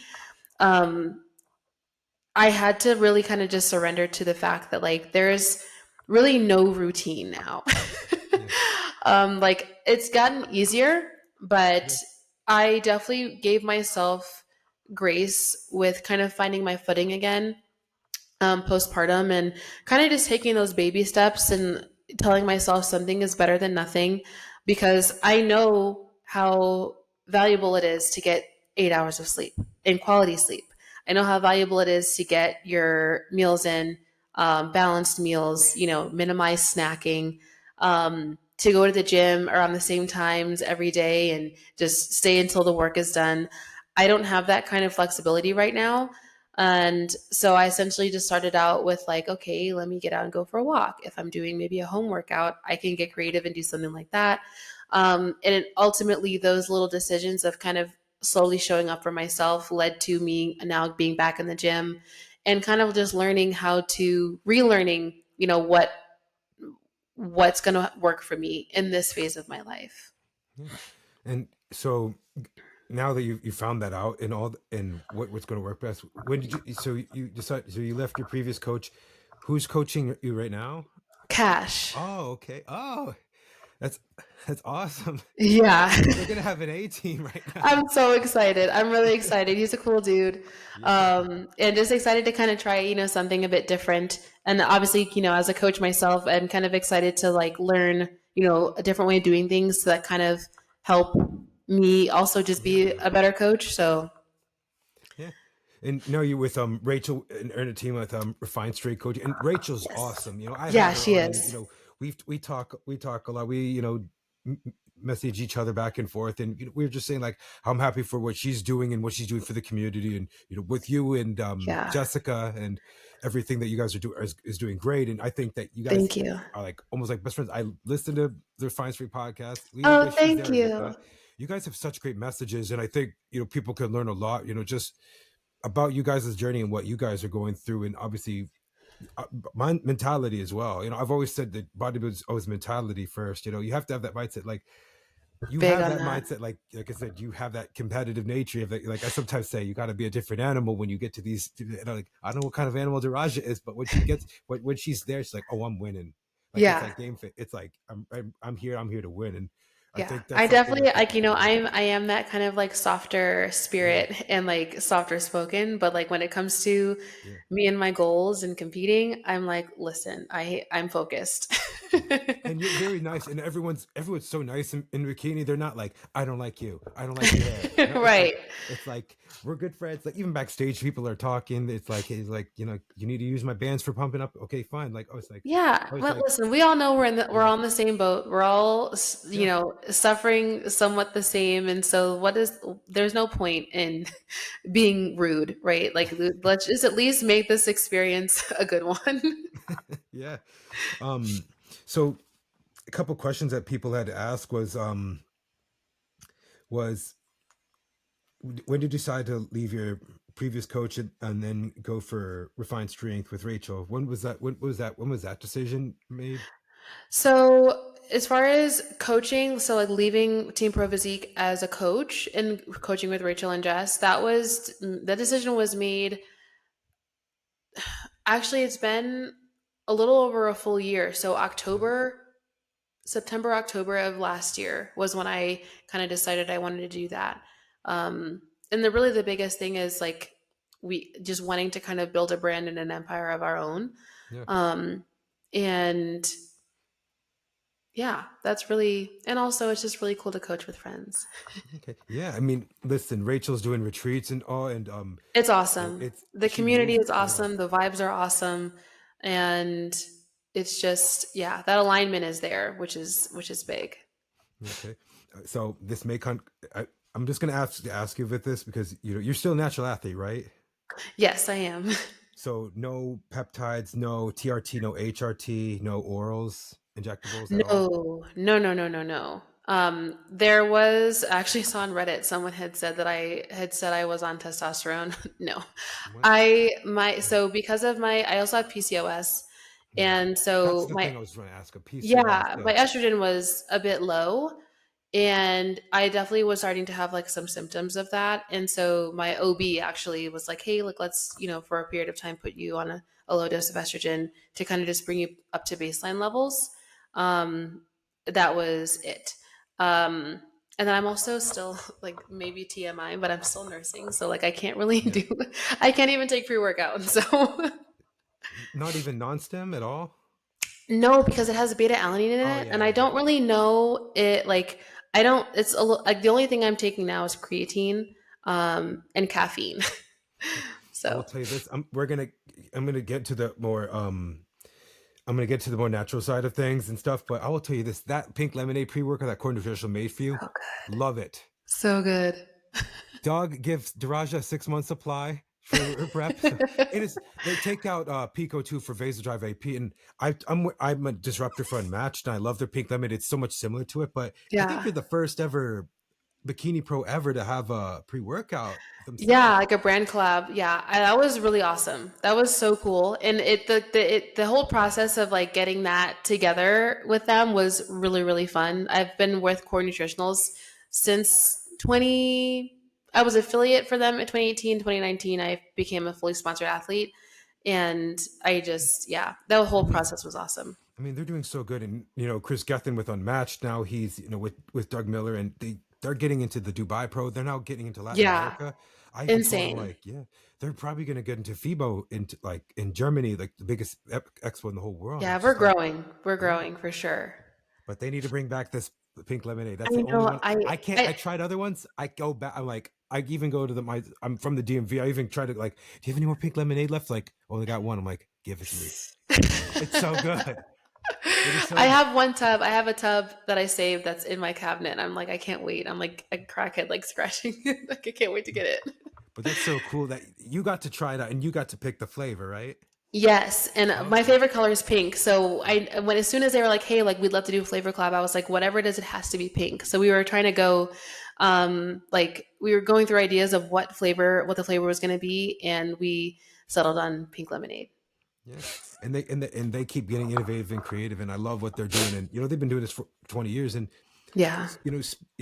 [SPEAKER 2] um I had to really kind of just surrender to the fact that like there's really no routine now.
[SPEAKER 1] Yeah.
[SPEAKER 2] Like it's gotten easier, but
[SPEAKER 1] Yeah.
[SPEAKER 2] I definitely gave myself grace with kind of finding my footing again postpartum and kind of just taking those baby steps and telling myself something is better than nothing because I know how valuable it is to get 8 hours of sleep and quality sleep. I know how valuable it is to get your meals in, balanced meals, minimize snacking, to go to the gym around the same times every day and just stay until the work is done. I don't have that kind of flexibility right now. And so I essentially just started out with like, okay, let me get out and go for a walk. If I'm doing maybe a home workout, I can get creative and do something like that. And ultimately, those little decisions of kind of slowly showing up for myself led to me now being back in the gym and kind of just learning how to relearning, what's going to work for me in this phase of my life.
[SPEAKER 1] Yeah. And so now that you found that out and and what's going to work best, when did you you left your previous coach? Who's coaching you right now?
[SPEAKER 2] Cash.
[SPEAKER 1] Oh, okay. Oh, that's that's awesome.
[SPEAKER 2] Yeah.
[SPEAKER 1] We're gonna have an A team right now.
[SPEAKER 2] I'm so excited. I'm really excited. He's a cool dude.
[SPEAKER 1] Yeah.
[SPEAKER 2] And just excited to kind of try, something a bit different. And obviously, as a coach myself, I'm kind of excited to like learn, a different way of doing things that kind of help me also just
[SPEAKER 1] Yeah.
[SPEAKER 2] be a better coach. So,
[SPEAKER 1] Yeah. And now you with Rachel and a team with Refined Straight Coach, and Rachel's
[SPEAKER 2] yes.
[SPEAKER 1] awesome. I've
[SPEAKER 2] Yeah,
[SPEAKER 1] had her
[SPEAKER 2] she
[SPEAKER 1] on, and
[SPEAKER 2] is.
[SPEAKER 1] we talk a lot. We message each other back and forth, and we were just saying like I'm happy for what she's doing and what she's doing for the community, and with you and
[SPEAKER 2] Yeah.
[SPEAKER 1] Jessica and everything that you guys are doing is doing great. And I think that you guys
[SPEAKER 2] Thank you.
[SPEAKER 1] are like almost like best friends. I listened to the Refined Street podcast. We
[SPEAKER 2] Oh,
[SPEAKER 1] wish she's
[SPEAKER 2] thank
[SPEAKER 1] there, but
[SPEAKER 2] you.
[SPEAKER 1] you guys have such great messages, and I think people can learn a lot. Just about you guys' journey and what you guys are going through, and obviously my mentality as well. I've always said that bodybuilding is always mentality first. You have to have that mindset. Like you
[SPEAKER 2] Big
[SPEAKER 1] have
[SPEAKER 2] on
[SPEAKER 1] that
[SPEAKER 2] that.
[SPEAKER 1] mindset. Like I said, you have that competitive nature. Like I sometimes say, you got to be a different animal when you get to these. Like I don't know what kind of animal Daraja is, but when she gets when she's there, she's like, oh, I'm winning. Like it's
[SPEAKER 2] Yeah.
[SPEAKER 1] like game fit. It's like I'm here. I'm here to win, and I
[SPEAKER 2] Yeah,
[SPEAKER 1] think that's
[SPEAKER 2] I
[SPEAKER 1] something
[SPEAKER 2] definitely
[SPEAKER 1] that
[SPEAKER 2] like,
[SPEAKER 1] people can learn.
[SPEAKER 2] I am that kind of like softer
[SPEAKER 1] Yeah,
[SPEAKER 2] spirit and like softer spoken, but like when it comes to
[SPEAKER 1] yeah.
[SPEAKER 2] me and my goals and competing, I'm like, listen, I'm focused.
[SPEAKER 1] Yeah. And you're very nice, and everyone's so nice in bikini. They're not like, I don't like you, I don't like your hair. No, it's
[SPEAKER 2] Right.
[SPEAKER 1] like we're good friends. Like even backstage, people are talking. It's like you need to use my bands for pumping up. Okay, fine. Like
[SPEAKER 2] Yeah.
[SPEAKER 1] I was
[SPEAKER 2] Well,
[SPEAKER 1] like,
[SPEAKER 2] listen, we all know we're
[SPEAKER 1] yeah,
[SPEAKER 2] on the same boat. We're all,
[SPEAKER 1] yeah,
[SPEAKER 2] suffering somewhat the same. And so there's no point in being rude, right? Like let's just at least make this experience a good one.
[SPEAKER 1] yeah. Um, so a couple questions that people had to ask was when did you decide to leave your previous coach and then go for refined strength with Rachel? When was that? When was that decision made?
[SPEAKER 2] So, as far as coaching, so like leaving Team Pro Physique as a coach and coaching with Rachel and Jess, that decision was made. Actually, it's been a little over a full year. So, September, October of last year was when I kind of decided I wanted to do that. And the biggest thing is like we just wanting to kind of build a brand and an empire of our own.
[SPEAKER 1] Yeah.
[SPEAKER 2] Um, and yeah, and also it's just really cool to coach with friends.
[SPEAKER 1] Okay. Yeah. I mean, listen, Rachel's doing retreats and all, and
[SPEAKER 2] It's awesome.
[SPEAKER 1] it's
[SPEAKER 2] The
[SPEAKER 1] she
[SPEAKER 2] community
[SPEAKER 1] moves.
[SPEAKER 2] is
[SPEAKER 1] Yeah.
[SPEAKER 2] awesome. The vibes are awesome. And it's just, yeah, that alignment is there, which is big.
[SPEAKER 1] Okay. So this may I'm just gonna ask you with this because you're still a natural athlete, right?
[SPEAKER 2] Yes, I am.
[SPEAKER 1] So no peptides, no TRT, no HRT, no orals, injectables at all.
[SPEAKER 2] No, no, no, no, no, no. There was actually saw on Reddit someone had said that I had said I was on testosterone. No,
[SPEAKER 1] What?
[SPEAKER 2] so because of I also have PCOS,
[SPEAKER 1] Yeah.
[SPEAKER 2] and
[SPEAKER 1] That's
[SPEAKER 2] so
[SPEAKER 1] the thing I was trying to ask. A PCOS.
[SPEAKER 2] yeah,
[SPEAKER 1] Yeah.
[SPEAKER 2] my estrogen was a bit low, And I definitely was starting to have like some symptoms of that. And so my OB actually was like, hey, look, let's, for a period of time, put you on a low dose of estrogen to kind of just bring you up to baseline levels. That was it. And then I'm also still like maybe TMI, but I'm still nursing. So like I can't really
[SPEAKER 1] Yeah.
[SPEAKER 2] I can't even take pre workout. So
[SPEAKER 1] Not even non-stem at all?
[SPEAKER 2] no, because it has beta alanine in
[SPEAKER 1] Oh,
[SPEAKER 2] it,
[SPEAKER 1] yeah,
[SPEAKER 2] and I
[SPEAKER 1] yeah.
[SPEAKER 2] don't really know it. Like, I don't. It's like the only thing I'm taking now is creatine, and caffeine.
[SPEAKER 1] I will
[SPEAKER 2] So
[SPEAKER 1] tell you this. I'm gonna get to the more I'm gonna get to the more natural side of things and stuff, but I will tell you this: that pink lemonade pre-workout that Core Nutrition made for you,
[SPEAKER 2] oh, good,
[SPEAKER 1] love it.
[SPEAKER 2] so good.
[SPEAKER 1] Dog gives Daraja a 6 month supply for her prep. So it is they take out Pico 2 for vasodrive AP, and I'm a disruptor for Unmatched, and I love their pink lemonade. It's so much similar to it, but I think
[SPEAKER 2] Yeah,
[SPEAKER 1] you're the first ever Bikini Pro ever to have a pre-workout
[SPEAKER 2] yeah,
[SPEAKER 1] themselves.
[SPEAKER 2] like a brand collab. Yeah, that was really awesome. That was so cool, and the whole process of like getting that together with them was really really fun. I've been with Core Nutritionals since 20. I was affiliate for them in 2018, 2019. I became a fully sponsored athlete, and I just yeah, that whole process was awesome.
[SPEAKER 1] I mean, they're doing so good, and Chris Gethin with Unmatched now. He's with Doug Miller, and they're getting into the Dubai Pro. They're now getting into Latin
[SPEAKER 2] Yeah,
[SPEAKER 1] America. I even told him
[SPEAKER 2] insane.
[SPEAKER 1] like, yeah, they're probably going to get into FIBO into like in Germany, like the biggest expo in the whole world. I'm
[SPEAKER 2] Yeah, we're
[SPEAKER 1] just like,
[SPEAKER 2] growing. We're
[SPEAKER 1] yeah,
[SPEAKER 2] growing for sure.
[SPEAKER 1] but they need to bring back this pink lemonade.
[SPEAKER 2] I
[SPEAKER 1] That's the only
[SPEAKER 2] know.
[SPEAKER 1] one I can't. I
[SPEAKER 2] I
[SPEAKER 1] tried other ones. I go back. I'm like, I even go to I'm from the DMV. I even try to like, do you have any more pink lemonade left? Like, only got one. I'm like, give it to me. It's so good. It is so
[SPEAKER 2] I
[SPEAKER 1] good.
[SPEAKER 2] have one tub. I have a tub that I saved that's in my cabinet. I'm like, I can't wait. I'm like a crackhead, like scratching. Like I can't wait to get it.
[SPEAKER 1] But that's so cool that you got to try it out and you got to pick the flavor, right?
[SPEAKER 2] Yes, and my
[SPEAKER 1] Okay.
[SPEAKER 2] favorite color is pink. So as soon as they were like, "Hey, like we'd love to do a flavor collab," I was like, "Whatever it is, it has to be pink." So we were trying to go, like we were going through ideas of what the flavor was going to be, and we settled on pink lemonade.
[SPEAKER 1] Yeah. And they keep getting innovative and creative, and I love what they're doing. And they've been doing this for 20 years. And
[SPEAKER 2] Yeah,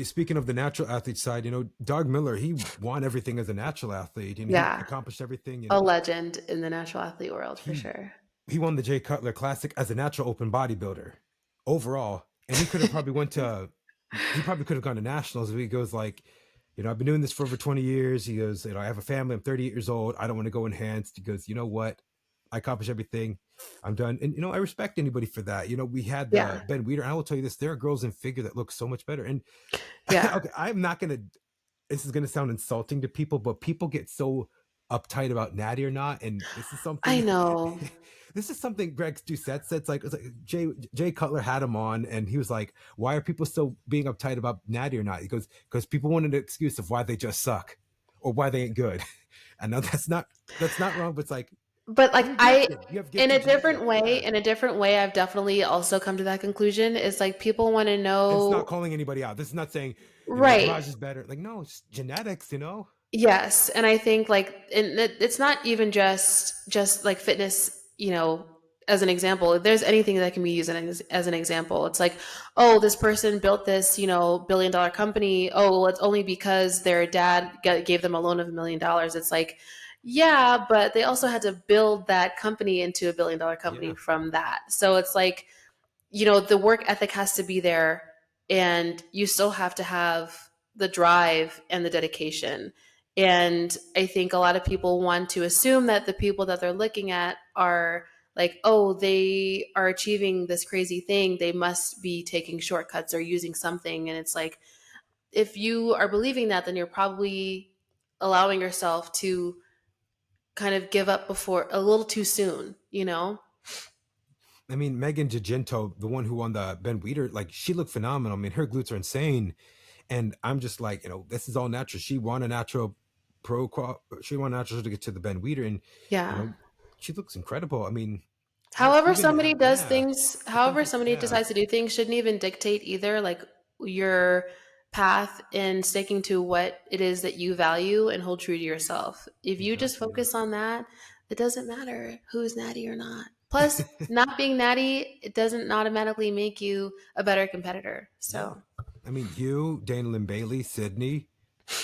[SPEAKER 1] speaking of the natural athlete side, Doug Miller, he won everything as a natural athlete, and he
[SPEAKER 2] yeah,
[SPEAKER 1] accomplished everything.
[SPEAKER 2] a legend in the natural athlete world for
[SPEAKER 1] He
[SPEAKER 2] sure.
[SPEAKER 1] he won the Jay Cutler Classic as a natural open bodybuilder overall, and he probably could have gone to nationals. If he goes like, I've been doing this for over 20 years. He goes, I have a family. I'm 38 years old. I don't want to go enhanced. He goes, you know what? I accomplished everything. I'm done. And I respect anybody for that. We had the
[SPEAKER 2] Yeah,
[SPEAKER 1] Ben Weeder. And I will tell you this: there are girls in figure that look so much better. And
[SPEAKER 2] yeah.
[SPEAKER 1] okay, I'm not gonna. This is gonna sound insulting to people, but people get so uptight about Natty or not, and this is
[SPEAKER 2] I
[SPEAKER 1] something.
[SPEAKER 2] know.
[SPEAKER 1] This is something Greg Doucette said. It's like Jay Cutler had him on, and he was like, "Why are people still being uptight about Natty or not?" He goes, "Because people wanted an excuse of why they just suck or why they ain't good." I know that's not wrong, but it's like
[SPEAKER 2] But like
[SPEAKER 1] you're gifted. You have gifted genetics. Yeah,
[SPEAKER 2] in a different way, I've definitely also come to that conclusion. Is like people want to
[SPEAKER 1] and it's not
[SPEAKER 2] know,
[SPEAKER 1] calling anybody out. This is not saying
[SPEAKER 2] right?
[SPEAKER 1] Daraj is better. Like no, it's genetics.
[SPEAKER 2] Yes, and I think like and it's not even just like fitness, as an example. If there's anything that can be used as an example, it's like, oh, this person built this, billion-dollar company. Oh, well, it's only because their dad gave them a loan of $1 million. It's like, yeah, but they also had to build that company into a billion-dollar company
[SPEAKER 1] Yeah.
[SPEAKER 2] from that. So it's like, the work ethic has to be there, and you still have to have the drive and the dedication. And I think a lot of people want to assume that the people that they're looking at are like, oh, they are achieving this crazy thing. They must be taking shortcuts or using something. And it's like, if you are believing that, then you're probably allowing yourself to kind of give up before a little too soon, you know?
[SPEAKER 1] I mean, Megan Jacinto, the one who won the Ben Weeder, like she looked phenomenal. I mean, her glutes are insane. And I'm just like, this is all natural. She won a natural she won natural to get to the Ben Weeder, and you
[SPEAKER 2] Yeah.
[SPEAKER 1] know, she looks incredible. I mean,
[SPEAKER 2] However,
[SPEAKER 1] even
[SPEAKER 2] somebody does
[SPEAKER 1] yeah,
[SPEAKER 2] things,
[SPEAKER 1] it
[SPEAKER 2] however,
[SPEAKER 1] doesn't.
[SPEAKER 2] somebody
[SPEAKER 1] Yeah,
[SPEAKER 2] decides to do things shouldn't even dictate either, like your path and sticking to what it is that you value and hold true to yourself. If you just
[SPEAKER 1] exactly.
[SPEAKER 2] focus on that, it doesn't matter who's natty or not. Plus, not being natty, it doesn't automatically make you a better competitor.
[SPEAKER 1] Yeah.
[SPEAKER 2] So,
[SPEAKER 1] I mean, you, Dana Lynn Bailey, Sydney,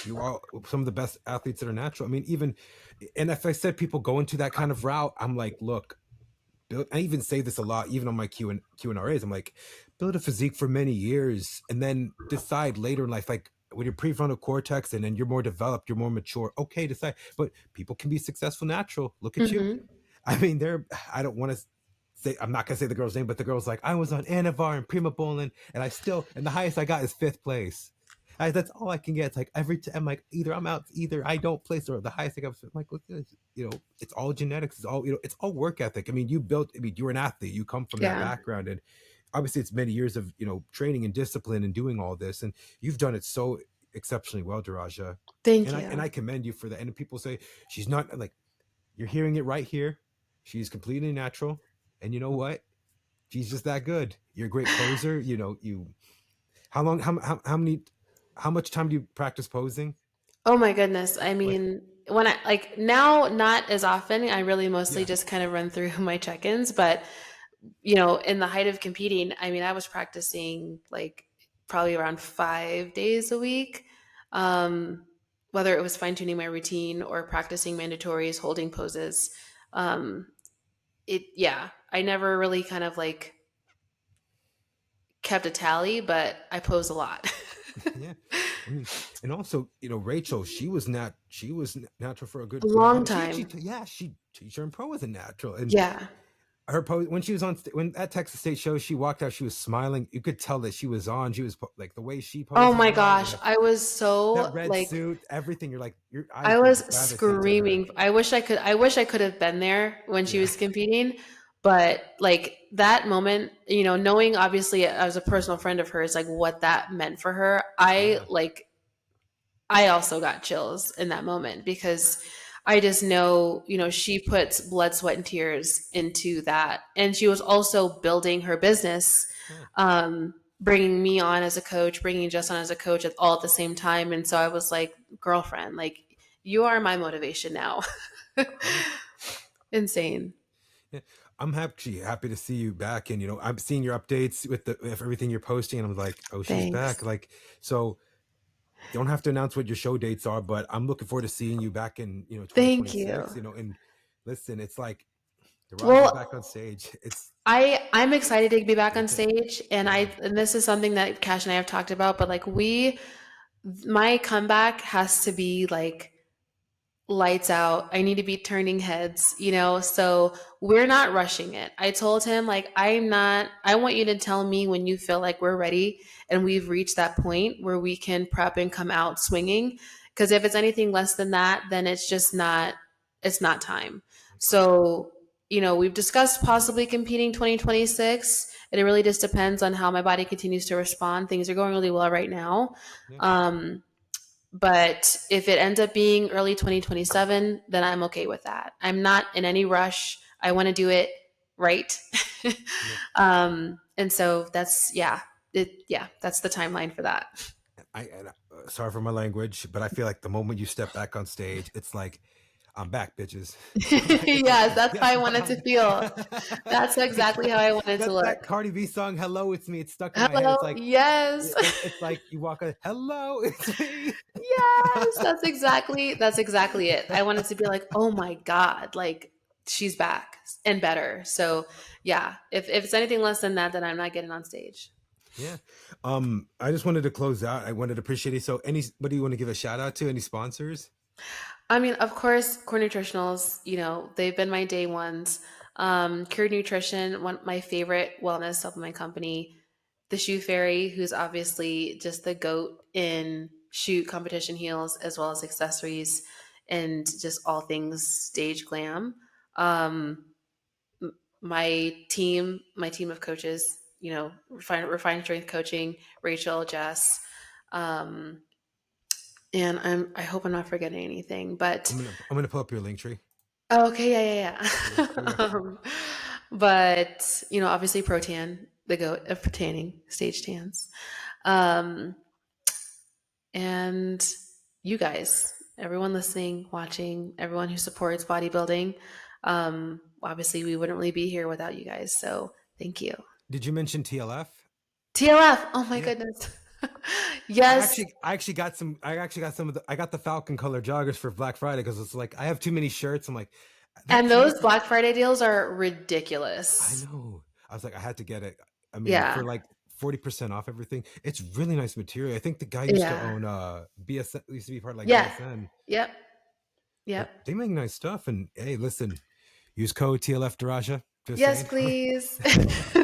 [SPEAKER 1] you are some of the best athletes that are natural. I mean, even, and if I said people go into that kind of route, I'm like, look, build, I even say this a lot, even on my Q and Ras. I'm like, build a physique for many years and then decide later in life, like when your prefrontal cortex and then you're more developed, you're more mature. Okay, decide. But people can be successful natural. Look at you.
[SPEAKER 2] Hmm.
[SPEAKER 1] I mean, I don't want to say, I'm not gonna say the girl's name, but the girl's like, I was on Anavar and Prima Bowling, and and the highest I got is fifth place. That's all I can get. It's like I'm like, either I'm out, either I don't place, or the highest I got. I'm like, look at this, it's all genetics. It's all, it's all work ethic. I mean, you're an athlete. You come from that
[SPEAKER 2] Yeah.
[SPEAKER 1] background, and obviously, it's many years of training and discipline and doing all this, and you've done it so exceptionally well, Daraja.
[SPEAKER 2] Thank
[SPEAKER 1] And I
[SPEAKER 2] you.
[SPEAKER 1] commend you for that. And people say she's not like, you're hearing it right here. She's completely natural. And you know what? She's just that good. You're a great poser. How long, how many, how much time do you practice posing?
[SPEAKER 2] Oh my goodness. I
[SPEAKER 1] Like,
[SPEAKER 2] mean, when I like now, not as often. I really mostly
[SPEAKER 1] yeah.
[SPEAKER 2] just kind of run through my check ins. But, in the height of competing, I mean, I was practicing like probably around 5 days a week. Um, Whether it was fine tuning my routine or practicing mandatories, holding poses. Um, yeah, I never really kind of like kept a tally, but I pose a lot.
[SPEAKER 1] Yeah. I mean, and also, Rachel, she was natural for a
[SPEAKER 2] A
[SPEAKER 1] good, how
[SPEAKER 2] long
[SPEAKER 1] much
[SPEAKER 2] time.
[SPEAKER 1] yeah, she turned pro as a natural. And
[SPEAKER 2] Yeah.
[SPEAKER 1] her pose, when she was when at Texas State show, she walked out, she was smiling. You could tell that she was on. She was like the way she
[SPEAKER 2] Oh
[SPEAKER 1] poses
[SPEAKER 2] my
[SPEAKER 1] now,
[SPEAKER 2] gosh. I was
[SPEAKER 1] that
[SPEAKER 2] so
[SPEAKER 1] red
[SPEAKER 2] like
[SPEAKER 1] suit, everything. You're like, your
[SPEAKER 2] I
[SPEAKER 1] eyes would
[SPEAKER 2] was
[SPEAKER 1] just gravitate to her.
[SPEAKER 2] screaming. I wish I could have been there when she
[SPEAKER 1] Yeah.
[SPEAKER 2] was competing. But like that moment, knowing obviously as a personal friend of hers, like what that meant for her,
[SPEAKER 1] Yeah.
[SPEAKER 2] I also got chills in that moment because I just know, she puts blood, sweat, and tears into that. And she was also building her business,
[SPEAKER 1] Yeah.
[SPEAKER 2] bringing me on as a coach, bringing Jess on as a coach all at the same time. And so I was like, girlfriend, like, you are my motivation now.
[SPEAKER 1] Yeah.
[SPEAKER 2] Insane.
[SPEAKER 1] Yeah. I'm actually happy to see you back. And, I'm seeing your updates with everything you're posting. And I'm like, oh, she's back.
[SPEAKER 2] Thanks.
[SPEAKER 1] Like, so don't have to announce what your show dates are, but I'm looking forward to seeing you back in,
[SPEAKER 2] Thank
[SPEAKER 1] 2026,
[SPEAKER 2] you.
[SPEAKER 1] and listen, it's like the Raja's back
[SPEAKER 2] Well,
[SPEAKER 1] on stage. It's,
[SPEAKER 2] I'm excited to be back on
[SPEAKER 1] yeah.
[SPEAKER 2] stage, and
[SPEAKER 1] Yeah.
[SPEAKER 2] this is something that Cash and I have talked about, but like my comeback has to be like lights out. I need to be turning heads, so we're not rushing it. I told him, like, I want you to tell me when you feel like we're ready and we've reached that point where we can prep and come out swinging. Because if it's anything less than that, then it's not time.
[SPEAKER 1] Okay.
[SPEAKER 2] So, we've discussed possibly competing 2026. It really just depends on how my body continues to respond. Things are going really well right now.
[SPEAKER 1] Yeah.
[SPEAKER 2] Um, but if it ends up being early 2027, then I'm okay with that. I'm not in any rush. I want to do it right.
[SPEAKER 1] Yeah.
[SPEAKER 2] And so that's the timeline for that.
[SPEAKER 1] Sorry for my language, but I feel like the moment you step back on stage, it's like, I'm back, bitches. It's like,
[SPEAKER 2] Yes, that's how
[SPEAKER 1] yeah,
[SPEAKER 2] I want it to feel. That's
[SPEAKER 1] it's
[SPEAKER 2] exactly how
[SPEAKER 1] like
[SPEAKER 2] I want it to
[SPEAKER 1] that
[SPEAKER 2] look.
[SPEAKER 1] Cardi B song, "Hello, It's Me." It's stuck in my head.
[SPEAKER 2] Hello.
[SPEAKER 1] It's like,
[SPEAKER 2] Yes.
[SPEAKER 1] it's like you walk on, "Hello, it's me."
[SPEAKER 2] Yes, that's exactly it. I want it to be like, oh my God, like she's back and better. So yeah, if it's anything less than that, then I'm not getting on stage.
[SPEAKER 1] Yeah. I just wanted to close out. I wanted to appreciate it. So, anybody you want to give a shout out to? Any sponsors?
[SPEAKER 2] I mean, of course, Core Nutritionals, they've been my day ones. Cured Nutrition, one my favorite wellness supplement company. The Shoe Fairy, who's obviously just the goat in shoe competition heels as well as accessories and just all things stage glam. Um, my team of coaches, refined strength coaching, Rachel, Jess, um, and I hope I'm not forgetting anything, but
[SPEAKER 1] I'm gonna pull up your link tree.
[SPEAKER 2] oh, okay, yeah,
[SPEAKER 1] Yeah.
[SPEAKER 2] yeah,
[SPEAKER 1] Oh yeah.
[SPEAKER 2] yeah. But obviously, Protan, the goat of tanning, stage tans, um, and you guys, everyone listening, watching, everyone who supports bodybuilding. Obviously, we wouldn't really be here without you guys. So thank you.
[SPEAKER 1] Did you mention TLF?
[SPEAKER 2] TLF. Oh my
[SPEAKER 1] Yeah.
[SPEAKER 2] goodness. Yes,
[SPEAKER 1] I actually got some. I actually got some of the. I got the Falcon color joggers for Black Friday because it's like I have too many shirts. I'm like, they're
[SPEAKER 2] and
[SPEAKER 1] actually
[SPEAKER 2] those
[SPEAKER 1] nice.
[SPEAKER 2] Black Friday deals are
[SPEAKER 1] I
[SPEAKER 2] ridiculous.
[SPEAKER 1] know. I was like, I had to get it. I mean,
[SPEAKER 2] Yeah,
[SPEAKER 1] for like 40% off everything. It's really nice material. I think the guy used to
[SPEAKER 2] yeah,
[SPEAKER 1] own BS used to be part of like
[SPEAKER 2] yeah,
[SPEAKER 1] BSN,
[SPEAKER 2] yep,
[SPEAKER 1] but
[SPEAKER 2] yep.
[SPEAKER 1] they make nice stuff. And hey, listen, use code TLF Daraja. Just
[SPEAKER 2] Yes,
[SPEAKER 1] saying.
[SPEAKER 2] please.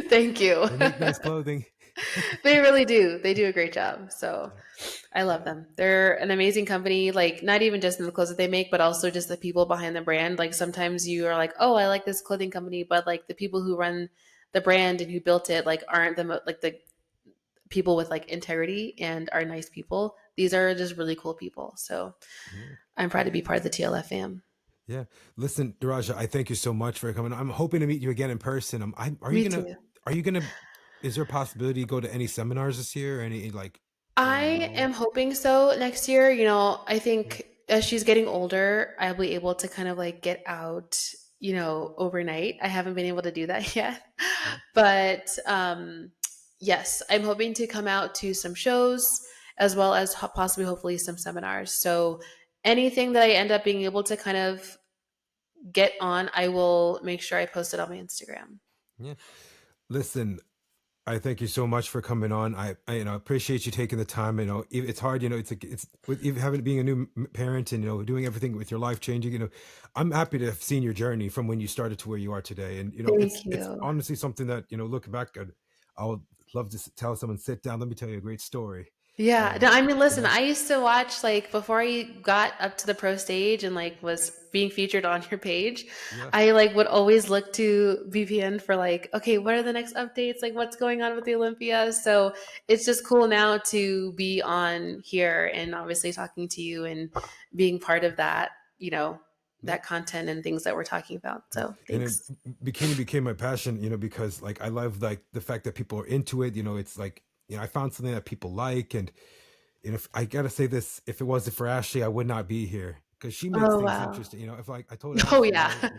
[SPEAKER 2] Thank you.
[SPEAKER 1] They make nice clothing.
[SPEAKER 2] They really do. They do a great job. So
[SPEAKER 1] Yeah.
[SPEAKER 2] I love
[SPEAKER 1] Yeah.
[SPEAKER 2] them. They're an amazing company, like not even just in the clothes that they make, but also just the people behind the brand. Like sometimes you are like, oh, I like this clothing company, but like the people who run the brand and who built it, like aren't like the people with like integrity and are nice people. These are just really cool people. So
[SPEAKER 1] Yeah.
[SPEAKER 2] I'm proud to be part of the TLF fam.
[SPEAKER 1] Yeah. Listen, Daraja, I thank you so much for coming. I'm hoping to meet you again in person.
[SPEAKER 2] Me too.
[SPEAKER 1] are you gonna, is there a possibility to go to any seminars this year or any like, or
[SPEAKER 2] I
[SPEAKER 1] no?
[SPEAKER 2] am hoping so next year. I think as she's getting older, I'll be able to kind of like get out, overnight. I haven't been able to do that yet.
[SPEAKER 1] Yeah.
[SPEAKER 2] But yes, I'm hoping to come out to some shows as well as possibly, hopefully, some seminars. So anything that I end up being able to kind of get on, I will make sure I post it on my Instagram.
[SPEAKER 1] Yeah. Listen, I thank you so much for coming on. Appreciate you taking the time. It's hard. It's with even having being a new parent and doing everything with your life changing. I'm happy to have seen your journey from when you started to where you are today. And
[SPEAKER 2] Thank
[SPEAKER 1] it's
[SPEAKER 2] you.
[SPEAKER 1] honestly something that looking back, I would love to tell someone, sit down, let me tell you a great story.
[SPEAKER 2] Yeah.
[SPEAKER 1] And
[SPEAKER 2] No, I mean,
[SPEAKER 1] you
[SPEAKER 2] listen,
[SPEAKER 1] know,
[SPEAKER 2] I used to watch like before I got up to the pro stage and like was being featured on your page.
[SPEAKER 1] yeah,
[SPEAKER 2] I like would always look to VPN for like, okay, what are the next updates? Like what's going on with the Olympia? So it's just cool now to be on here and obviously talking to you and being part of that,
[SPEAKER 1] yeah.
[SPEAKER 2] that content and things that we're talking about.
[SPEAKER 1] Yeah.
[SPEAKER 2] So
[SPEAKER 1] And then
[SPEAKER 2] thanks.
[SPEAKER 1] bikini became my passion, because like I love like the fact that people are into it. It's like I found something that people like, and if I gotta say this, if it wasn't for Ashley, I would not be here because she makes
[SPEAKER 2] Oh
[SPEAKER 1] things
[SPEAKER 2] wow.
[SPEAKER 1] interesting. If like I told
[SPEAKER 2] Oh
[SPEAKER 1] Ashley,
[SPEAKER 2] yeah.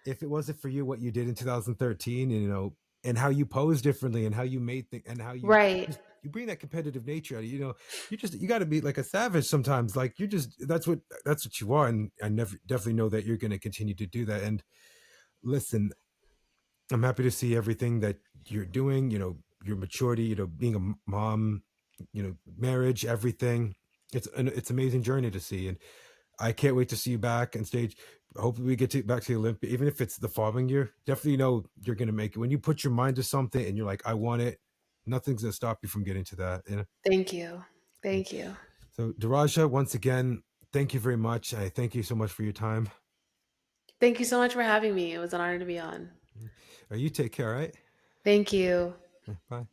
[SPEAKER 1] if it wasn't for you, what you did in 2013, and and how you pose differently, and how you made things, and how you
[SPEAKER 2] Right.
[SPEAKER 1] just you bring that competitive nature out of you. You got to be like a savage sometimes. Like you just that's what you are, and I never definitely know that you're going to continue to do that. And listen, I'm happy to see everything that you're doing, your maturity, being a mom, marriage, everything. It's amazing journey to see. And I can't wait to see you back on stage. Hopefully we get to back to the Olympia, even if it's the following year. Definitely know you're going to make it. When you put your mind to something and you're like, I want it, nothing's going to stop you from getting to that.
[SPEAKER 2] Thank you. Thank you.
[SPEAKER 1] So Daraja, once again, thank you very much. I thank you so much for your time.
[SPEAKER 2] Thank you so much for having me. It was an honor to be on.
[SPEAKER 1] You take care, all right?
[SPEAKER 2] Thank you.
[SPEAKER 1] Bye.